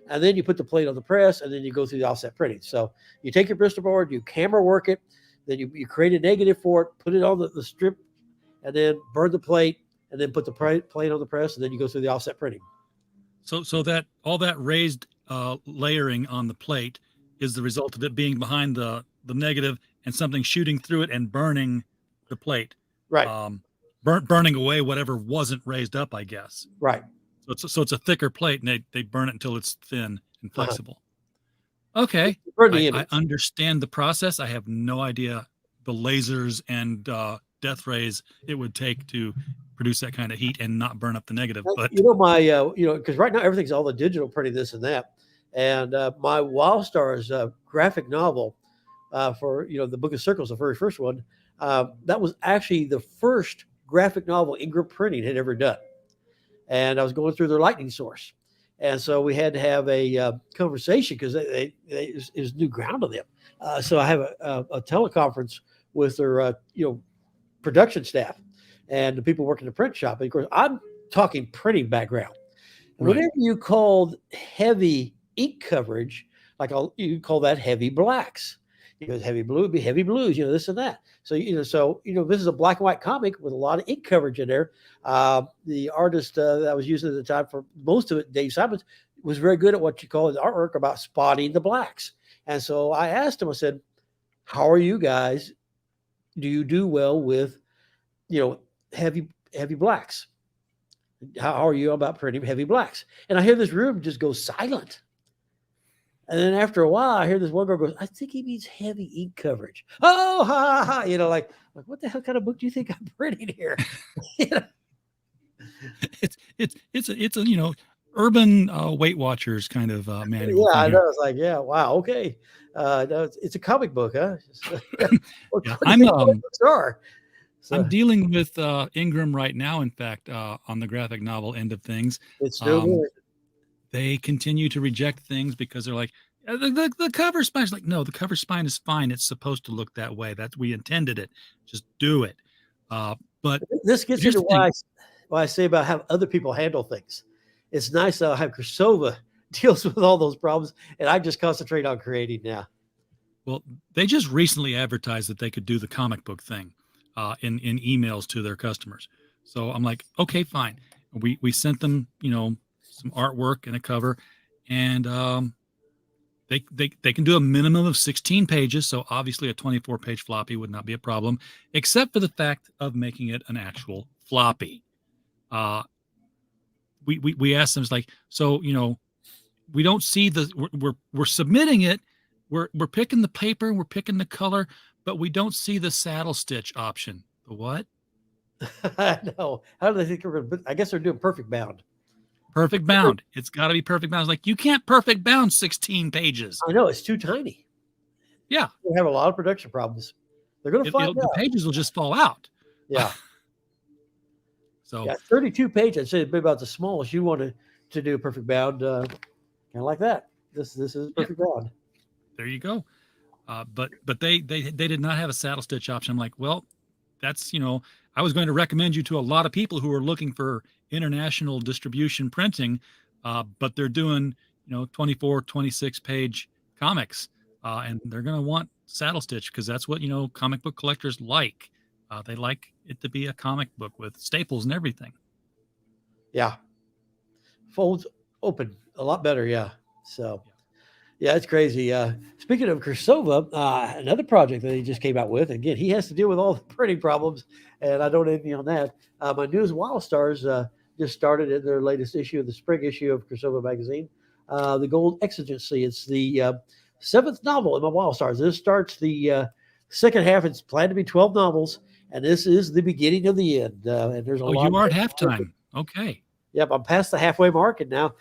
and then you put the plate on the press, and then you go through the offset printing. So you take your Bristol board, you camera work it, then you create a negative for it, put it on the strip, and then burn the plate, and then put the plate on the press, and then you go through the offset printing. So that all that raised layering on the plate is the result of it being behind the negative and something shooting through it and burning the plate. Right. Burning away whatever wasn't raised up, I guess. Right. So it's a thicker plate, and they burn it until it's thin and flexible. Okay. I understand the process. I have no idea the lasers and death rays it would take to produce that kind of heat and not burn up the negative. But because right now everything's all the digital printing, this and that. And my Wild Stars graphic novel for the Book of Circles, the very first one, that was actually the first graphic novel Ingram Printing had ever done. And I was going through their lightning source. And so we had to have a conversation, because it was new ground to them. So I have a teleconference with their production staff and the people working the print shop. And of course, I'm talking printing background. And whenever you called heavy ink coverage, you call that heavy blacks. Heavy blue would be heavy blues, this and that. So, this is a black and white comic with a lot of ink coverage in there. The artist that I was using at the time for most of it, Dave Simons, was very good at what you call the artwork about spotting the blacks. And so I asked him, I said, "How are you guys? Do you do well with, heavy blacks? How are you about printing heavy blacks?" And I hear this room just go silent. And then after a while, I hear this one girl goes, "I think he means heavy ink coverage." Oh, ha, ha, like what the hell kind of book do you think I'm printing here? It's a urban Weight Watchers kind of manual. Yeah, I know. It's like, yeah, wow, okay. No, it's a comic book, huh? I'm dealing with Ingram right now. In fact, on the graphic novel end of things, it's still good. They continue to reject things because they're like, the cover spine is like, no, the cover spine is fine. It's supposed to look that way. We intended it. Just do it. But this gets into why I say about how other people handle things. It's nice how Krasova deals with all those problems, and I just concentrate on creating now. Well, they just recently advertised that they could do the comic book thing in emails to their customers. So I'm like, okay, fine. We sent them, some artwork and a cover, and They can do a minimum of 16 pages, so obviously a 24-page floppy would not be a problem, except for the fact of making it an actual floppy. We asked them, it's like, so we don't see we're submitting it, we're picking the paper, we're picking the color, but we don't see the saddle stitch option. The what? I know. How do they think we're going to? I guess they're doing perfect bound. Perfect bound. It's got to be perfect bound. It's like, you can't perfect bound 16 pages. I know, it's too tiny. Yeah. We have a lot of production problems. They're going to find out. The pages will just fall out. Yeah. So 32 pages. I'd say it'd be about the smallest you want to do a perfect bound. Kind of like that. This is perfect bound. There you go. But they did not have a saddle stitch option. I'm like, well, that's, I was going to recommend you to a lot of people who are looking for international distribution printing, but they're doing, 24, 26 page comics, and they're going to want saddle stitch because that's what, comic book collectors like. They like it to be a comic book with staples and everything. Yeah. Folds open a lot better. Yeah. So yeah, it's crazy. Speaking of Kursova, another project that he just came out with, again, he has to deal with all the printing problems, and I don't envy on that. My newest Wild Stars just started in their latest issue, the spring issue of Kursova magazine, the Gold Exigency. It's the 7th novel in my Wild Stars. This starts the second half. It's planned to be 12 novels, and this is the beginning of the end. And there's a lot. You are at halftime. Okay. Yep, I'm past the halfway mark, and now,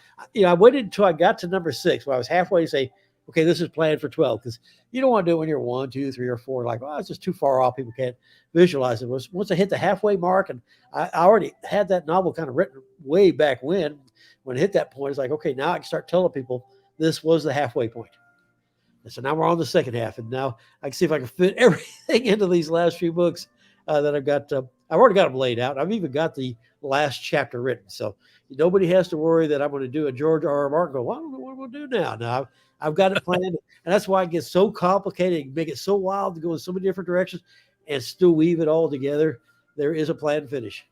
I waited until I got to number 6, where I was halfway to say, okay, this is planned for 12, because you don't want to do it when you're 1, 2, 3, or 4. Like, it's just too far off. People can't visualize it. Once I hit the halfway mark, and I already had that novel kind of written way back when I hit that point, it's like, okay, now I can start telling people this was the halfway point. And so now we're on the second half, and now I can see if I can fit everything into these last few books that I've got. I've already got them laid out. I've even got the last chapter written. So nobody has to worry that I'm going to do a George R. R. Martin go, well, I don't know what we'll do now. Now I've got it planned. And that's why it gets so complicated and make it so wild to go in so many different directions and still weave it all together. There is a planned finish.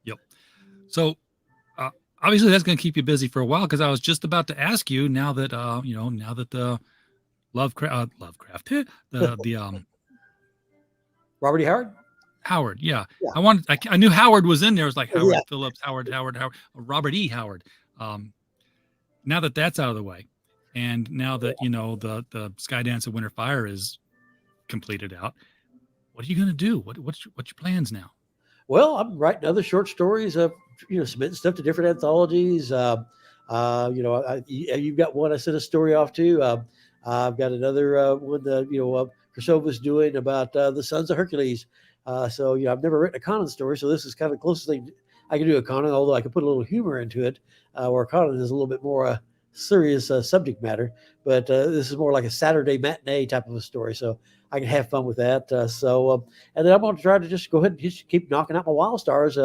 Yep. So obviously that's going to keep you busy for a while, because I was just about to ask you, now that, now that the Lovecraft, the Robert E. Howard. Yeah. I knew Howard was in there. It was like Howard Phillips, Howard, Robert E. Howard. Now that that's out of the way, and now that, the Skydance of Winter Fire is completed out, what are you going to do? What's your plans now? Well, I'm writing other short stories, submitting stuff to different anthologies. You've got one I sent a story off to. I've got another one that, Kursova's doing about the Sons of Hercules. So I've never written a Conan story, so this is kind of the closest thing I can do a Conan, although I can put a little humor into it, where Conan is a little bit more serious subject matter. But this is more like a Saturday matinee type of a story, so I can have fun with that. And then I'm going to try to just go ahead and just keep knocking out my Wild Stars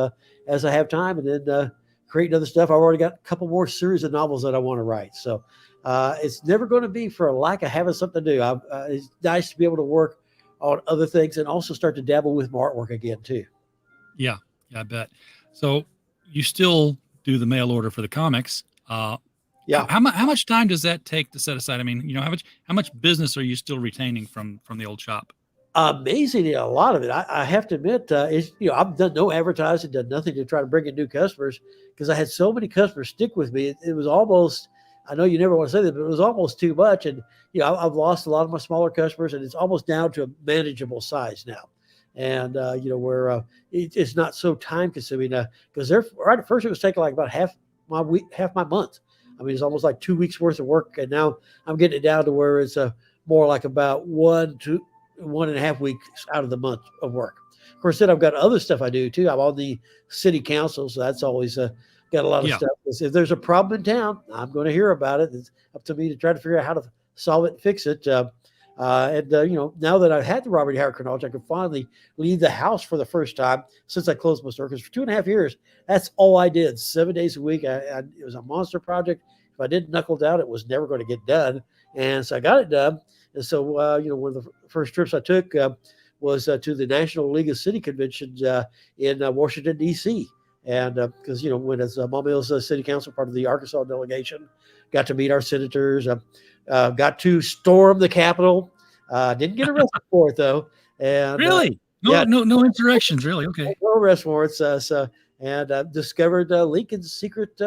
as I have time, and then create other stuff. I've already got a couple more series of novels that I want to write. So it's never going to be for a lack of having something to do. It's nice to be able to work on other things and also start to dabble with my artwork again too. Yeah, I bet. So you still do the mail order for the comics. Yeah. How much time does that take to set aside? I mean, how much business are you still retaining from the old shop? Amazingly, a lot of it. I have to admit, I've done no advertising, done nothing to try to bring in new customers, because I had so many customers stick with me. It was almost, I know you never want to say that, but it was almost too much. And, I've lost a lot of my smaller customers, and it's almost down to a manageable size now. And, where it's not so time consuming, because right at first it was taking like about half my month. I mean, it's almost like 2 weeks worth of work. And now I'm getting it down to where it's more like about 1 to 1.5 weeks out of the month of work. Of course, then I've got other stuff I do too. I'm on the city council, so that's always got a lot of stuff. If there's a problem in town, I'm going to hear about it. It's up to me to try to figure out how to solve it and fix it. Now that I've had the Robert E. Howard chronology, I can finally leave the house for the first time since I closed my store. Because for 2.5 years, that's all I did, 7 days a week. It was a monster project. If I didn't knuckle down, it was never going to get done. And so I got it done. And so, one of the first trips I took was to the National League of City Conventions in Washington, D.C. And because, when as Mall Mills City Council, part of the Arkansas delegation, got to meet our senators, got to storm the Capitol. Didn't get arrested for it, though. And Really? No insurrections, really? Okay. No arrest warrants. And discovered Lincoln's secret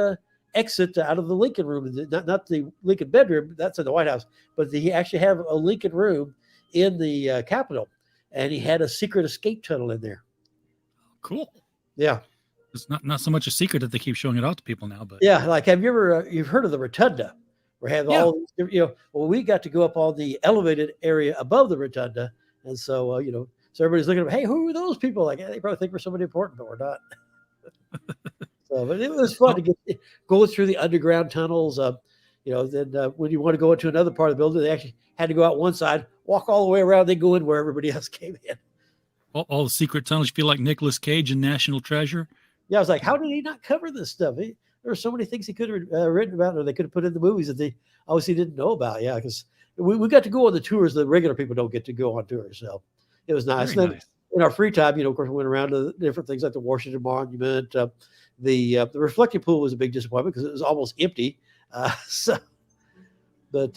exit out of the Lincoln room. Not the Lincoln bedroom. That's in the White House. But he actually have a Lincoln room in the Capitol. And he had a secret escape tunnel in there. Cool. Yeah. It's not so much a secret that they keep showing it out to people now, but yeah, like have you ever you've heard of the Rotunda, where have all well, we got to go up on the elevated area above the Rotunda, and so so everybody's looking at, hey, who are those people? Like, they probably think we're somebody important, but we're not. So, but it was fun to go through the underground tunnels. Then when you want to go into another part of the building, they actually had to go out one side, walk all the way around, then go in where everybody else came in. All the secret tunnels. You feel like Nicolas Cage in National Treasure. Yeah, I was like, how did he not cover this stuff? There were so many things he could have written about, or they could have put in the movies that they obviously didn't know about. Yeah, because we got to go on the tours that regular people don't get to go on tours. So it was nice. Very Then nice. in our free time, of course, we went around to different things like the Washington Monument. The reflecting pool was a big disappointment because it was almost empty. But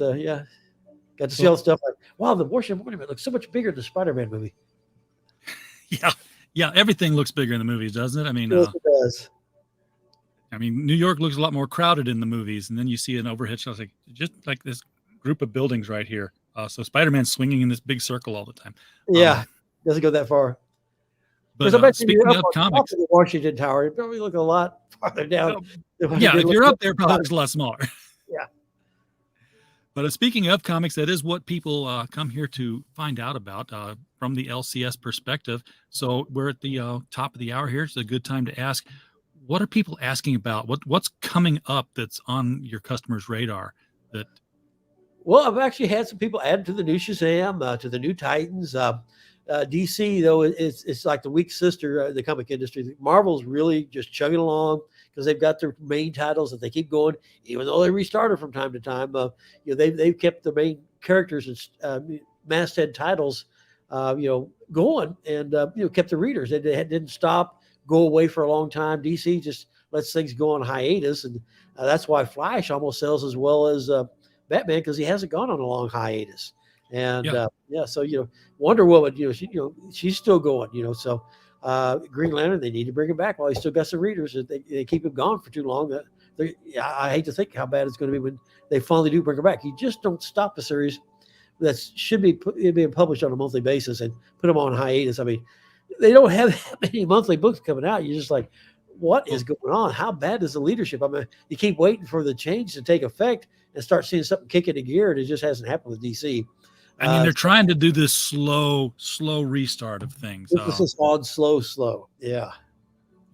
yeah, got to see all the stuff like, wow, the Washington Monument looks so much bigger than the Spider-Man movie. Yeah, everything looks bigger in the movies, doesn't it? I mean, Yes, it does. I mean, New York looks a lot more crowded in the movies, and then you see an overhead shot, like just like this group of buildings right here. So Spider-Man's swinging in this big circle all the time. Yeah, doesn't go that far. But speaking of comics, the Washington Tower, it probably look a lot farther down. Yeah, if you're up there, probably looks a lot smaller. Yeah. But speaking of comics, that is what people come here to find out about from the LCS perspective. So we're at the top of the hour here. It's a good time to ask, what are people asking about? What's coming up that's on your customers' radar? Well, I've actually had some people add to the new Shazam, to the new Titans. DC, though, it's like the weak sister in the comic industry. Marvel's really just chugging along because they've got their main titles that they keep going, even though they restarted from time to time. They've kept the main characters and masthead titles, going, and kept the readers. They didn't stop, go away for a long time. DC just lets things go on hiatus, and that's why Flash almost sells as well as Batman, because he hasn't gone on a long hiatus. And so Wonder Woman, she's still going. So Green Lantern, they need to bring him back while he's still got some readers. They keep him gone for too long. I hate to think how bad it's going to be when they finally do bring him back. You just don't stop a series that should be being published on a monthly basis and put them on hiatus. I mean, they don't have that many monthly books coming out. You're just like, what is going on? How bad is the leadership? I mean, you keep waiting for the change to take effect and start seeing something kick into gear, and it just hasn't happened with DC. I mean, they're trying to do this slow restart of things. This is on slow. Yeah.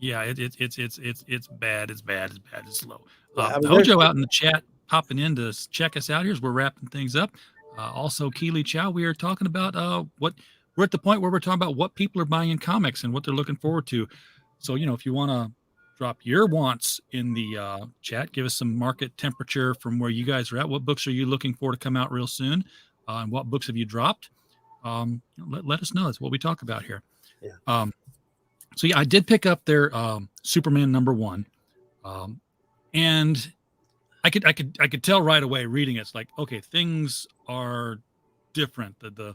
Yeah, it's bad. It's slow. I mean, Hojo out in the chat popping in to check us out here as we're wrapping things up. Also, Keely Chow, we are talking about we're at the point where we're talking about what people are buying in comics and what they're looking forward to. So, if you want to drop your wants in the chat, give us some market temperature from where you guys are at. What books are you looking for to come out real soon? And what books have you dropped? Let us know. That's what we talk about here. Yeah. So I did pick up their Superman #1, and I could tell right away reading it. It's like, okay, things are different. The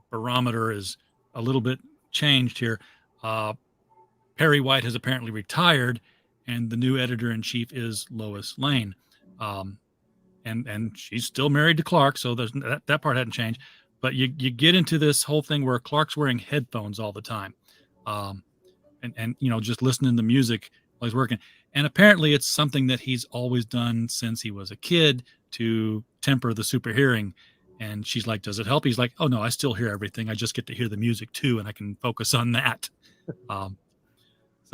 barometer is a little bit changed here. Perry White has apparently retired, and the new editor-in-chief is Lois Lane. And she's still married to Clark, so there's that part hadn't changed. But you get into this whole thing where Clark's wearing headphones all the time, and just listening to music while he's working. And apparently, it's something that he's always done since he was a kid to temper the super hearing. And she's like, "Does it help?" He's like, "Oh no, I still hear everything. I just get to hear the music too, and I can focus on that."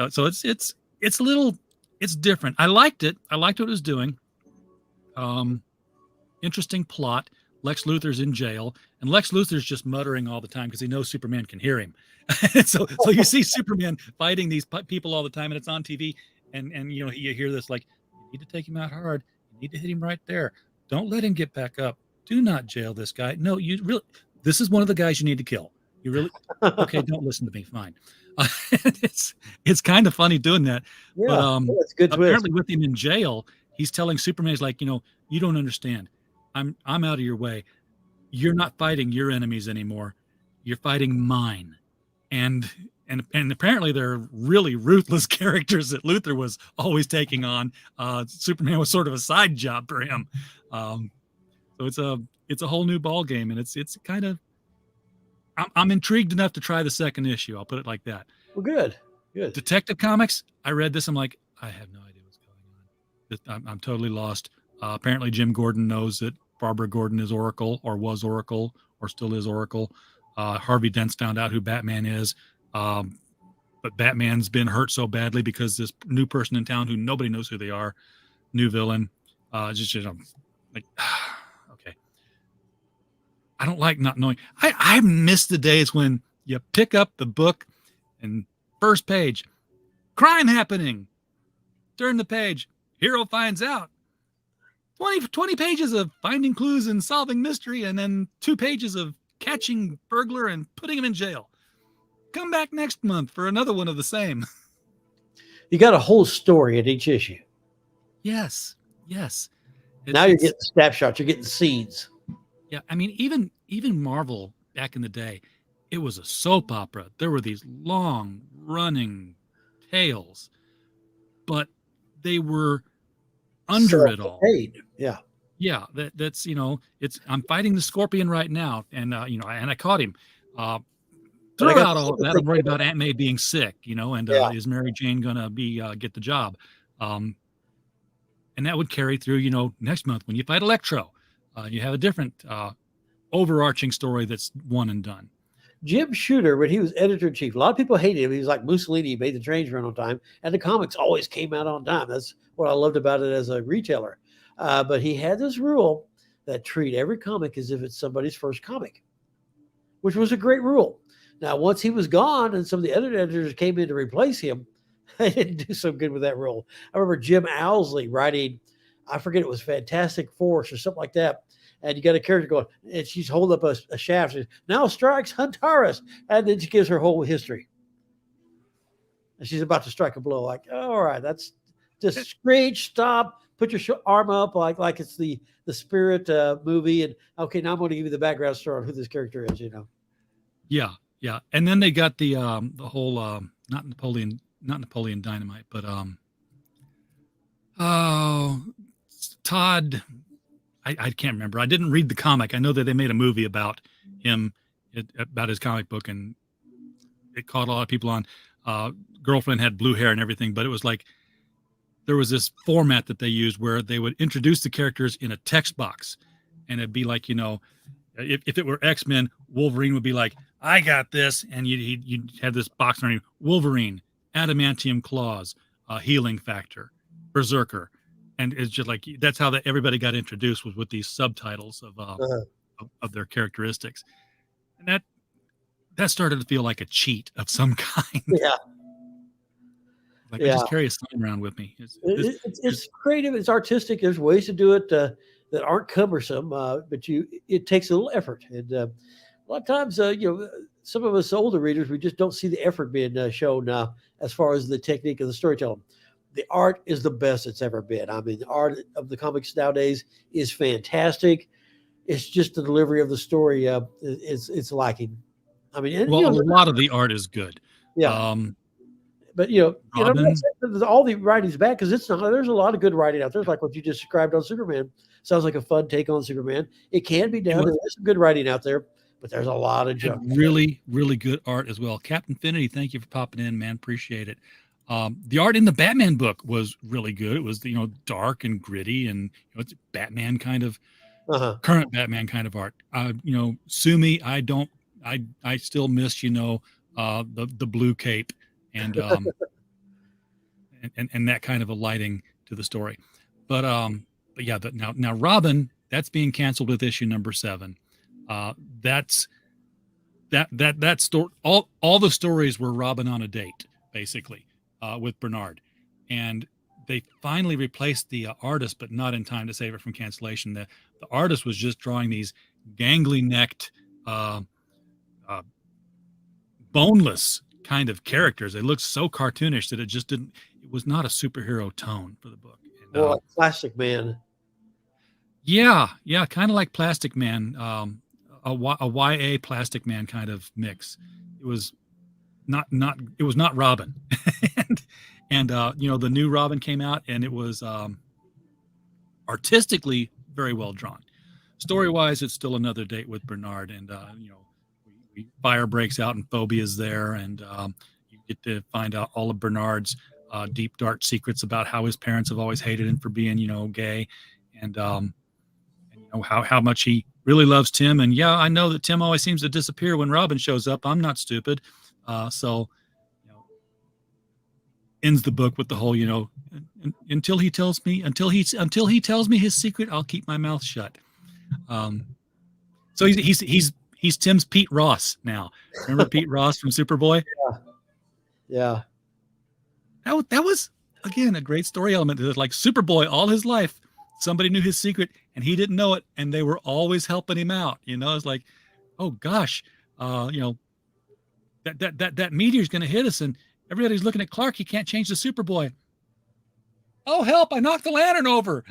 So it's a little, it's different. I liked it. I liked what it was doing. Interesting plot. Lex Luthor's in jail, and Lex Luthor's just muttering all the time because he knows Superman can hear him. so you see Superman fighting these people all the time, and it's on TV, and you hear this like, you need to take him out hard. You need to hit him right there. Don't let him get back up. Do not jail this guy. No, you really. This is one of the guys you need to kill. You really okay? Don't listen to me. Fine. It's kind of funny doing that. Yeah, but that's good. Apparently, with him in jail, he's telling Superman, he's like, you don't understand. I'm out of your way. You're not fighting your enemies anymore. You're fighting mine. And apparently they're really ruthless characters that Luthor was always taking on. Superman was sort of a side job for him. So it's a whole new ball game, and it's kind of, I'm intrigued enough to try the second issue. I'll put it like that. Well, good. Detective Comics. I read this. I'm like, I have no idea what's going on. I'm totally lost. Apparently Jim Gordon knows that Barbara Gordon is Oracle, or was Oracle, or still is Oracle. Harvey Dent's found out who Batman is. But Batman's been hurt so badly because this new person in town who nobody knows who they are, new villain, just like, okay. I don't like not knowing. I miss the days when you pick up the book and first page, crime happening. Turn the page, hero finds out. 20 pages of finding clues and solving mystery, and then 2 pages of catching burglar and putting him in jail. Come back next month for another one of the same. You got a whole story at each issue. Yes. Now you're getting snapshots. You're getting scenes. Yeah, I mean, even Marvel back in the day, it was a soap opera. There were these long running tales, but they were under it all. Yeah, that's it's. I'm fighting the Scorpion right now, and and I caught him. Throughout all of that, I'm worried about Aunt May being sick, and is Mary Jane gonna get the job? And that would carry through, next month when you fight Electro, you have a different overarching story that's one and done. Jim Shooter, when he was editor-in-chief, a lot of people hated him. He was like Mussolini. He made the trains run on time, and the comics always came out on time. That's what I loved about it as a retailer. But he had this rule that treat every comic as if it's somebody's first comic, which was a great rule. Now, once he was gone and some of the other editors came in to replace him, they didn't do so good with that rule. I remember Jim Owsley writing, I forget, it was Fantastic Force or something like that. And you got a character going, and she's holding up a shaft. Says, now strikes Huntaris. And then she gives her whole history. And she's about to strike a blow. Like, oh, all right, that's just screech, stop, put your arm up like it's the Spirit movie. And okay, now I'm going to give you the background story on who this character is, Yeah. And then they got the whole not Napoleon Dynamite, but Todd. I can't remember. I didn't read the comic. I know that they made a movie about him, about his comic book, and it caught a lot of people on. Girlfriend had blue hair and everything, but it was like there was this format that they used where they would introduce the characters in a text box, and it'd be like, if it were X-Men, Wolverine would be like, I got this, and you'd have this box underneath, Wolverine, adamantium claws, healing factor, berserker. And it's just like, that's how everybody got introduced, was with these subtitles of their characteristics. And that started to feel like a cheat of some kind. Yeah. I just carry a sign around with me. It's creative. It's artistic. There's ways to do it that aren't cumbersome, but it takes a little effort. And a lot of times, some of us older readers, we just don't see the effort being shown as far as the technique of the storytelling. The art is the best it's ever been. I mean, the art of the comics nowadays is fantastic. It's just the delivery of the story it's lacking. I mean, a lot of the art is good. Yeah. But all the writing's bad, because it's not. There's a lot of good writing out there, like what you just described on Superman. Sounds like a fun take on Superman. It can be done. There's some good writing out there, but there's a lot of junk. Really, really good art as well. Captain Infinity, thank you for popping in, man. Appreciate it. The art in the Batman book was really good. It was, dark and gritty, and it's Batman kind of current Batman kind of art. Sue me, I still miss, the blue cape and and that kind of a lighting to the story. But yeah, now Robin, that's being canceled with issue number 7. That's that story. All the stories were Robin on a date, basically. With Bernard, and they finally replaced the artist, but not in time to save it from cancellation. The artist was just drawing these gangly necked, boneless kind of characters. They looked so cartoonish that it was not a superhero tone for the book. And, like Plastic Man. Yeah, kind of like Plastic Man, a YA Plastic Man kind of mix. It was not Robin. and the new Robin came out, and it was artistically very well drawn. Story-wise, it's still another date with Bernard, and fire breaks out and Phobia's there, and you get to find out all of Bernard's deep, dark secrets about how his parents have always hated him for being, gay, and how much he really loves Tim. And I know that Tim always seems to disappear when Robin shows up. I'm not stupid. So ends the book with the whole, until he tells me his secret, I'll keep my mouth shut. So he's Tim's Pete Ross now. Remember Pete Ross from Superboy? Yeah. That was, again, a great story element. Like Superboy, all his life, somebody knew his secret and he didn't know it, and they were always helping him out. It's like, oh gosh, that meteor's going to hit us, and everybody's looking at Clark. He can't change the Superboy. Oh, help, I knocked the lantern over.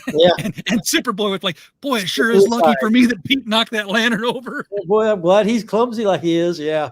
Yeah. and Superboy was like, boy, it sure is lucky for me that Pete knocked that lantern over. Oh, boy, I'm glad he's clumsy like he is. Yeah.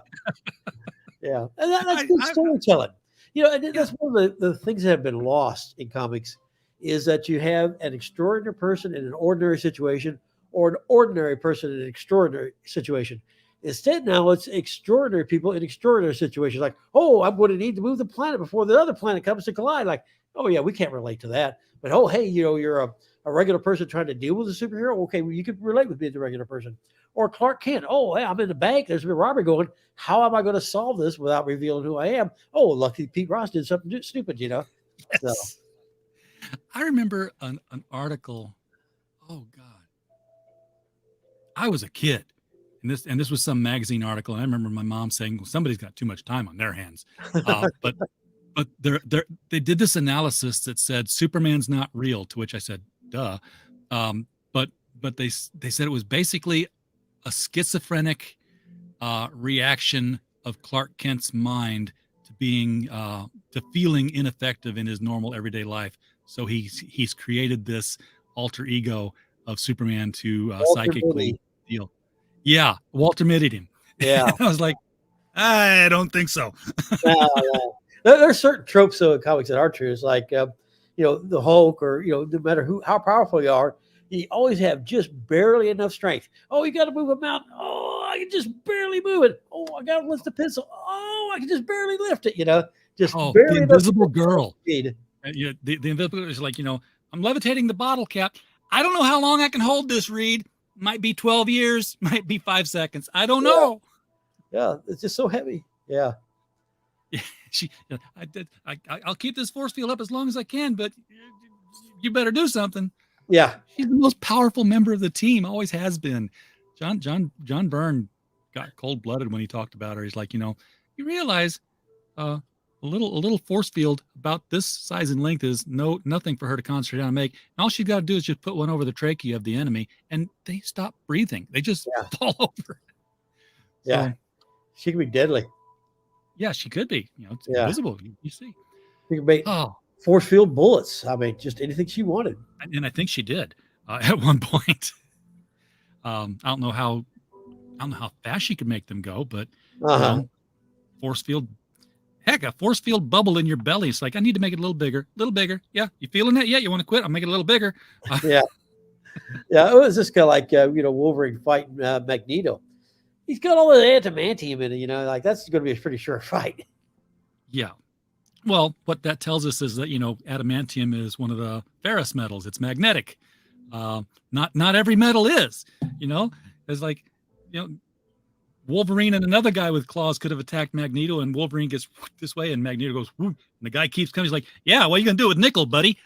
Yeah. And that's good storytelling. That's one of the things that have been lost in comics, is that you have an extraordinary person in an ordinary situation, or an ordinary person in an extraordinary situation. Instead, now it's extraordinary people in extraordinary situations. Like, oh, I'm going to need to move the planet before the other planet comes to collide. Like, oh yeah, we can't relate to that. But oh, hey, you're a regular person trying to deal with a superhero. Okay, well, you can relate with being the regular person. Or Clark Kent. Oh, hey, I'm in the bank. There's been a robbery going. How am I going to solve this without revealing who I am? Oh, lucky Pete Ross did something stupid, Yes. So. I remember an article. Oh God, I was a kid, and this was some magazine article, and I remember my mom saying, well, somebody's got too much time on their hands. But they did this analysis that said Superman's not real, to which I said, duh. But they said it was basically a schizophrenic reaction of Clark Kent's mind to being to feeling ineffective in his normal everyday life. So he's created this alter ego of Superman to psychically deal. Yeah, Walter Mitty'd him. Yeah. I was like, I don't think so. There's certain tropes though in comics that are true. It's like the Hulk, or no matter how powerful you are, you always have just barely enough strength. Oh, you got to move a mountain. Oh, I can just barely move it. Oh, I got to lift the pencil. Oh, I can just barely lift it. Just barely. The Invisible Girl. Speed. The Invisible Girl is like, I'm levitating the bottle cap. I don't know how long I can hold this, Reed. Might be 12 years, might be 5 seconds. I don't know. Yeah, it's just so heavy. Yeah. I'll keep this force field up as long as I can, but you better do something. Yeah. He's the most powerful member of the team, always has been. John Byrne got cold-blooded when he talked about her. He's like, you realize a little force field about this size and length is nothing for her to concentrate on and make. And all she's got to do is just put one over the trachea of the enemy, and they stop breathing. They just fall over. Yeah. She could be deadly. Yeah, she could be. It's invisible. You see. She could make force field bullets. I mean, just anything she wanted. And I think she did at one point. I don't know how fast she could make them go, but force field. Heck, a force field bubble in your belly. It's like, I need to make it a little bigger. Yeah. You feeling it? Yeah. You want to quit? I'll make it a little bigger. Yeah. Yeah. It was this guy like, Wolverine fighting Magneto. He's got all the adamantium in it, like that's going to be a pretty sure fight. Yeah. Well, what that tells us is that, adamantium is one of the ferrous metals. It's magnetic. Not every metal is, it's like, Wolverine and another guy with claws could have attacked Magneto, and Wolverine gets this way and Magneto goes, whoop, and the guy keeps coming. He's like, yeah, what are you going to do with nickel, buddy?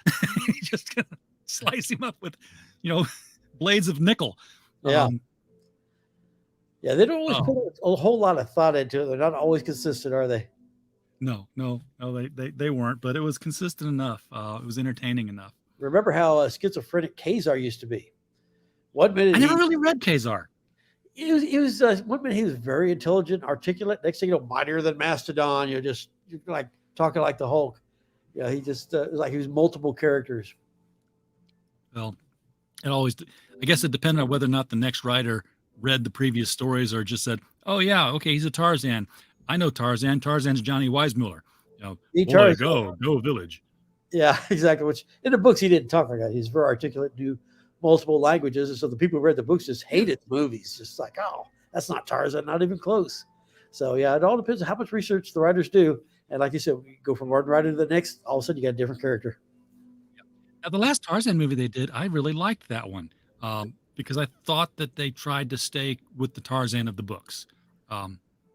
He's just going to slice him up with, blades of nickel. Yeah. Yeah, they don't always put a whole lot of thought into it. They're not always consistent, are they? No, they weren't, but it was consistent enough. It was entertaining enough. Remember how schizophrenic Kazar used to be? 1 minute I never really read Kazar. He was one minute he was very intelligent, articulate. Next thing you know, mightier than Mastodon. You're like talking like the Hulk. Yeah, he just it was like he was multiple characters. Well, I guess it depended on whether or not the next writer read the previous stories or just said, "Oh yeah, okay, he's a Tarzan. I know Tarzan. Tarzan's Johnny Weissmuller. Boy, go village." Yeah, exactly. Which in the books he didn't talk like that. He's very articulate, knew multiple languages, and so the people who read the books just hated the movies. Just like, oh, that's not Tarzan, not even close. So yeah, it all depends on how much research the writers do. And like you said, we go from one writer to the next. All of a sudden, you got a different character. Now, the last Tarzan movie they did, I really liked that one because I thought that they tried to stay with the Tarzan of the books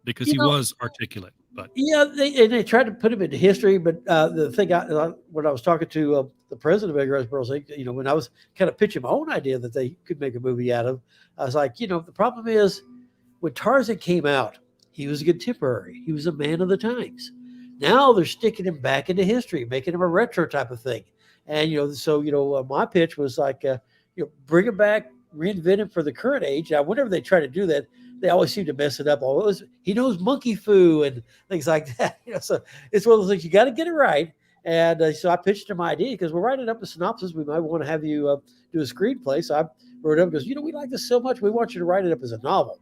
because he was articulate. But yeah, they tried to put him into history. But the thing, when I was talking to the president of Earls Burroughs, when I was kind of pitching my own idea that they could make a movie out of, I was like, the problem is when Tarzan came out, he was a contemporary. He was a man of the times. Now they're sticking him back into history, making him a retro type of thing. And, my pitch was like, bring him back, reinvent him for the current age. Now, whenever they try to do that, they always seem to mess it up. He knows monkey foo and things like that. So it's one of those things you got to get it right. And so I pitched him my idea because we're writing up a synopsis. We might want to have you do a screenplay. So I wrote it up because, we like this so much. We want you to write it up as a novel.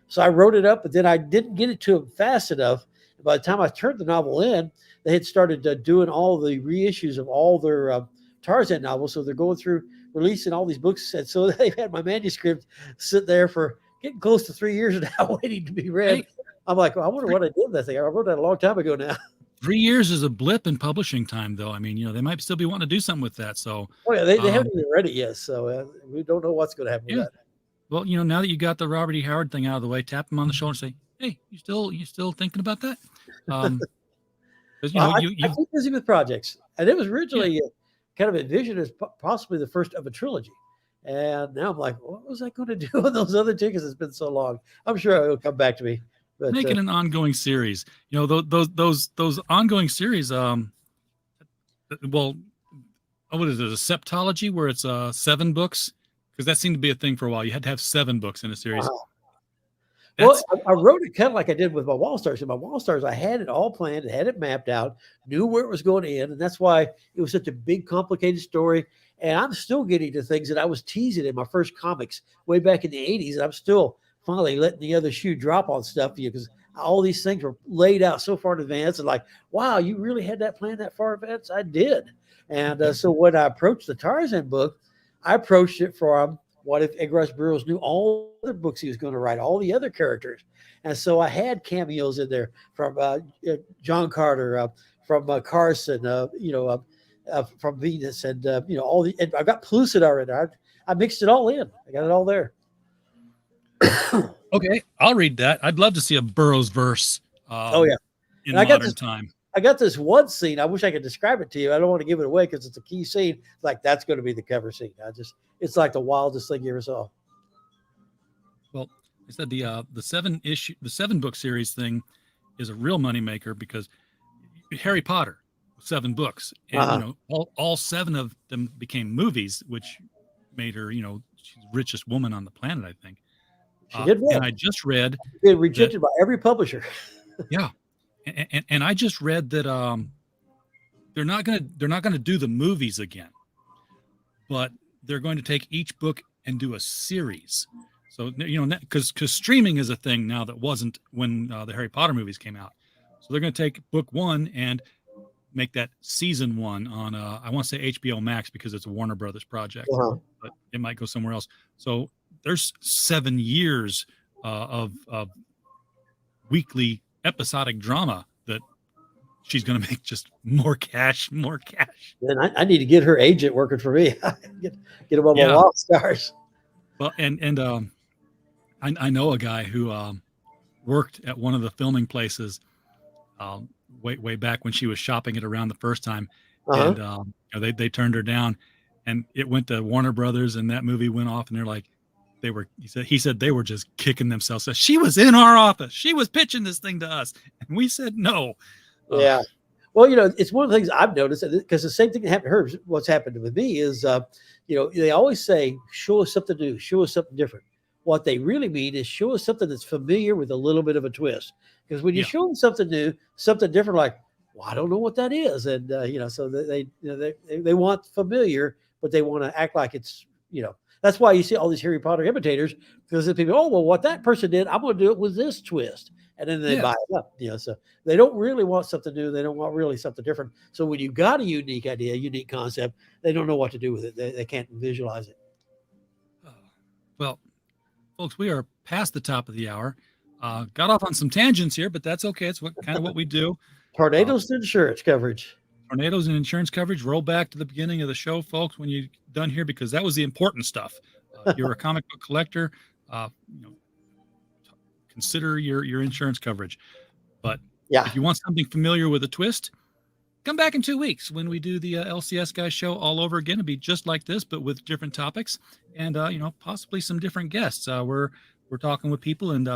So I wrote it up, but then I didn't get it to him fast enough. By the time I turned the novel in, they had started doing all the reissues of all their Tarzan novels. So they're going through releasing all these books. And so they've had my manuscript sit there for getting close to 3 years now waiting to be read. Hey, I'm like, I wonder what I did with that thing. I wrote that a long time ago now. 3 years is a blip in publishing time, though. I mean, they might still be wanting to do something with that. So, they haven't even read it yet. So we don't know what's going to happen with that. Well, now that you got the Robert E. Howard thing out of the way, tap him on the shoulder and say, "Hey, you still thinking about that?" I'm busy with projects, and it was originally kind of envisioned as possibly the first of a trilogy, and now I'm like, what was I going to do on those other two? Because it's been so long. I'm sure it'll come back to me. But, making an ongoing series, those ongoing series. What is it? A septology where it's 7 books. Because that seemed to be a thing for a while. You had to have 7 books in a series. Wow. Well, I wrote it kind of like I did with my Wall Stars. In my Wall Stars, I had it all planned, had it mapped out, knew where it was going to end. And that's why it was such a big, complicated story. And I'm still getting to things that I was teasing in my first comics way back in the 80s. And I'm still finally letting the other shoe drop on stuff because all these things were laid out so far in advance. And like, wow, you really had that plan that far in advance? I did. And so when I approached the Tarzan book, I approached it from what if Earls Burroughs knew all the other books he was going to write, all the other characters. And so I had cameos in there from John Carter, from Carson, from Venus, and all the. And I've got Pellucidar in there. I mixed it all in. I got it all there. Okay, I'll read that. I'd love to see a Burroughs verse. In modern time. I got this one scene. I wish I could describe it to you. I don't want to give it away because it's a key scene. Like that's going to be the cover scene. It's like the wildest thing you ever saw. Well, I said the 7-book series thing is a real moneymaker because Harry Potter, 7 books, and all 7 of them became movies, which made her, she's the richest woman on the planet, I think. She did well. And I just read been rejected by every publisher. Yeah. And I just read that they're not gonna do the movies again, but they're going to take each book and do a series. So because streaming is a thing now that wasn't when the Harry Potter movies came out. So they're going to take book 1 and make that season 1 on I want to say HBO Max because it's a Warner Brothers project, but it might go somewhere else. So there's 7 years of weekly episodic drama that she's going to make just more cash. Then I need to get her agent working for me. get him on my Wall Stars. Well, and I know a guy who worked at one of the filming places way back when she was shopping it around the first time, and they turned her down, and it went to Warner Brothers, and that movie went off, and they're like, he said they were just kicking themselves. So she was in our office. She was pitching this thing to us. And we said no. Yeah. Well, it's one of the things I've noticed because the same thing that happened to her, what's happened with me is, they always say, show us something new, show us something different. What they really mean is show us something that's familiar with a little bit of a twist. Because when you show them something new, something different, like, well, I don't know what that is, and so they want familiar, but they want to act like it's, that's why you see all these Harry Potter imitators, because the people, oh, well, what that person did, I'm going to do it with this twist, and then they buy it up. So they don't really want something new, they don't want really something different. So when you've got a unique idea, a unique concept, they don't know what to do with it. They can't visualize it. Well, folks, we are past the top of the hour. Got off on some tangents here, but that's okay. It's kind of what we do. Tornadoes and insurance coverage. Tornadoes and insurance coverage. Roll back to the beginning of the show, folks, when you're done here, because that was the important stuff. You're a comic book collector. Consider your insurance coverage. But if you want something familiar with a twist, come back in 2 weeks when we do the LCS Guys show all over again. It'll be just like this, but with different topics and possibly some different guests. We're talking with people and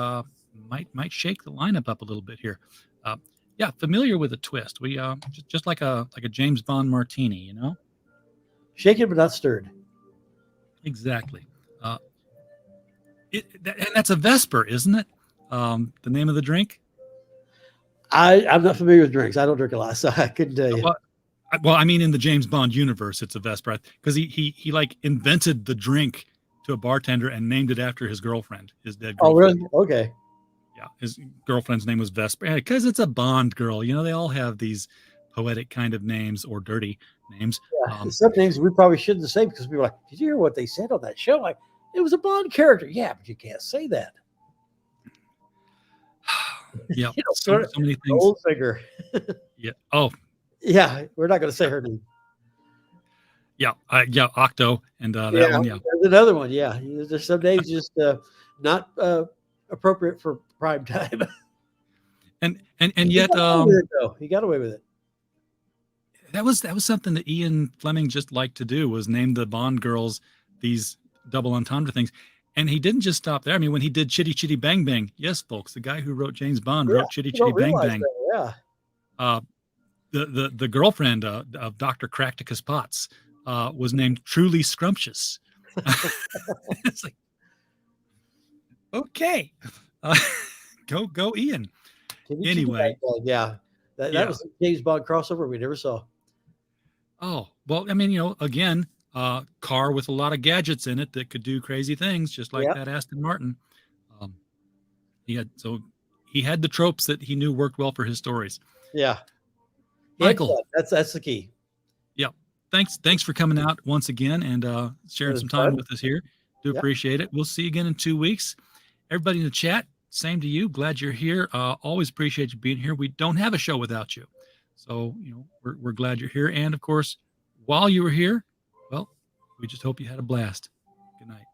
might shake the lineup up a little bit here. Familiar with a twist. We just like a James Bond martini, shaken but not stirred. Exactly. And that's a Vesper, isn't it? The name of the drink. I'm not familiar with drinks. I don't drink a lot, so I couldn't tell you. Well, I mean, in the James Bond universe, it's a Vesper, because he like invented the drink to a bartender and named it after his girlfriend, his dead girlfriend. Oh, really? Okay. Yeah, his girlfriend's name was Vesper, because it's a Bond girl. They all have these poetic kind of names or dirty names. Yeah, some names we probably shouldn't say, because we were like, did you hear what they said on that show? Like, it was a Bond character. Yeah, but you can't say that. Yeah, so many things. Old figure. Yeah. Oh. Yeah, we're not going to say her name. Yeah, Octo, and that one. Yeah, there's another one. Yeah, there's some names just not appropriate for prime time. and yet, he got away with it. That was something that Ian Fleming just liked to do, was name the Bond girls these double entendre things. And he didn't just stop there. I mean, when he did Chitty Chitty Bang Bang, yes, folks, the guy who wrote James Bond wrote Chitty Chitty Bang Bang. That, the girlfriend of Dr. Cracticus Potts was named Truly Scrumptious. It's like, okay, go Ian. Anyway, that was a James Bond crossover we never saw. Oh, well, I mean, again, car with a lot of gadgets in it that could do crazy things, just like that Aston Martin. He had the tropes that he knew worked well for his stories. Yeah, Michael, that's the key. Yeah, thanks for coming out once again and sharing some time with us here. Do appreciate it. We'll see you again in 2 weeks. Everybody in the chat, same to you. Glad you're here. Always appreciate you being here. We don't have a show without you, so we're glad you're here. And of course, while you were here, well, we just hope you had a blast. Good night.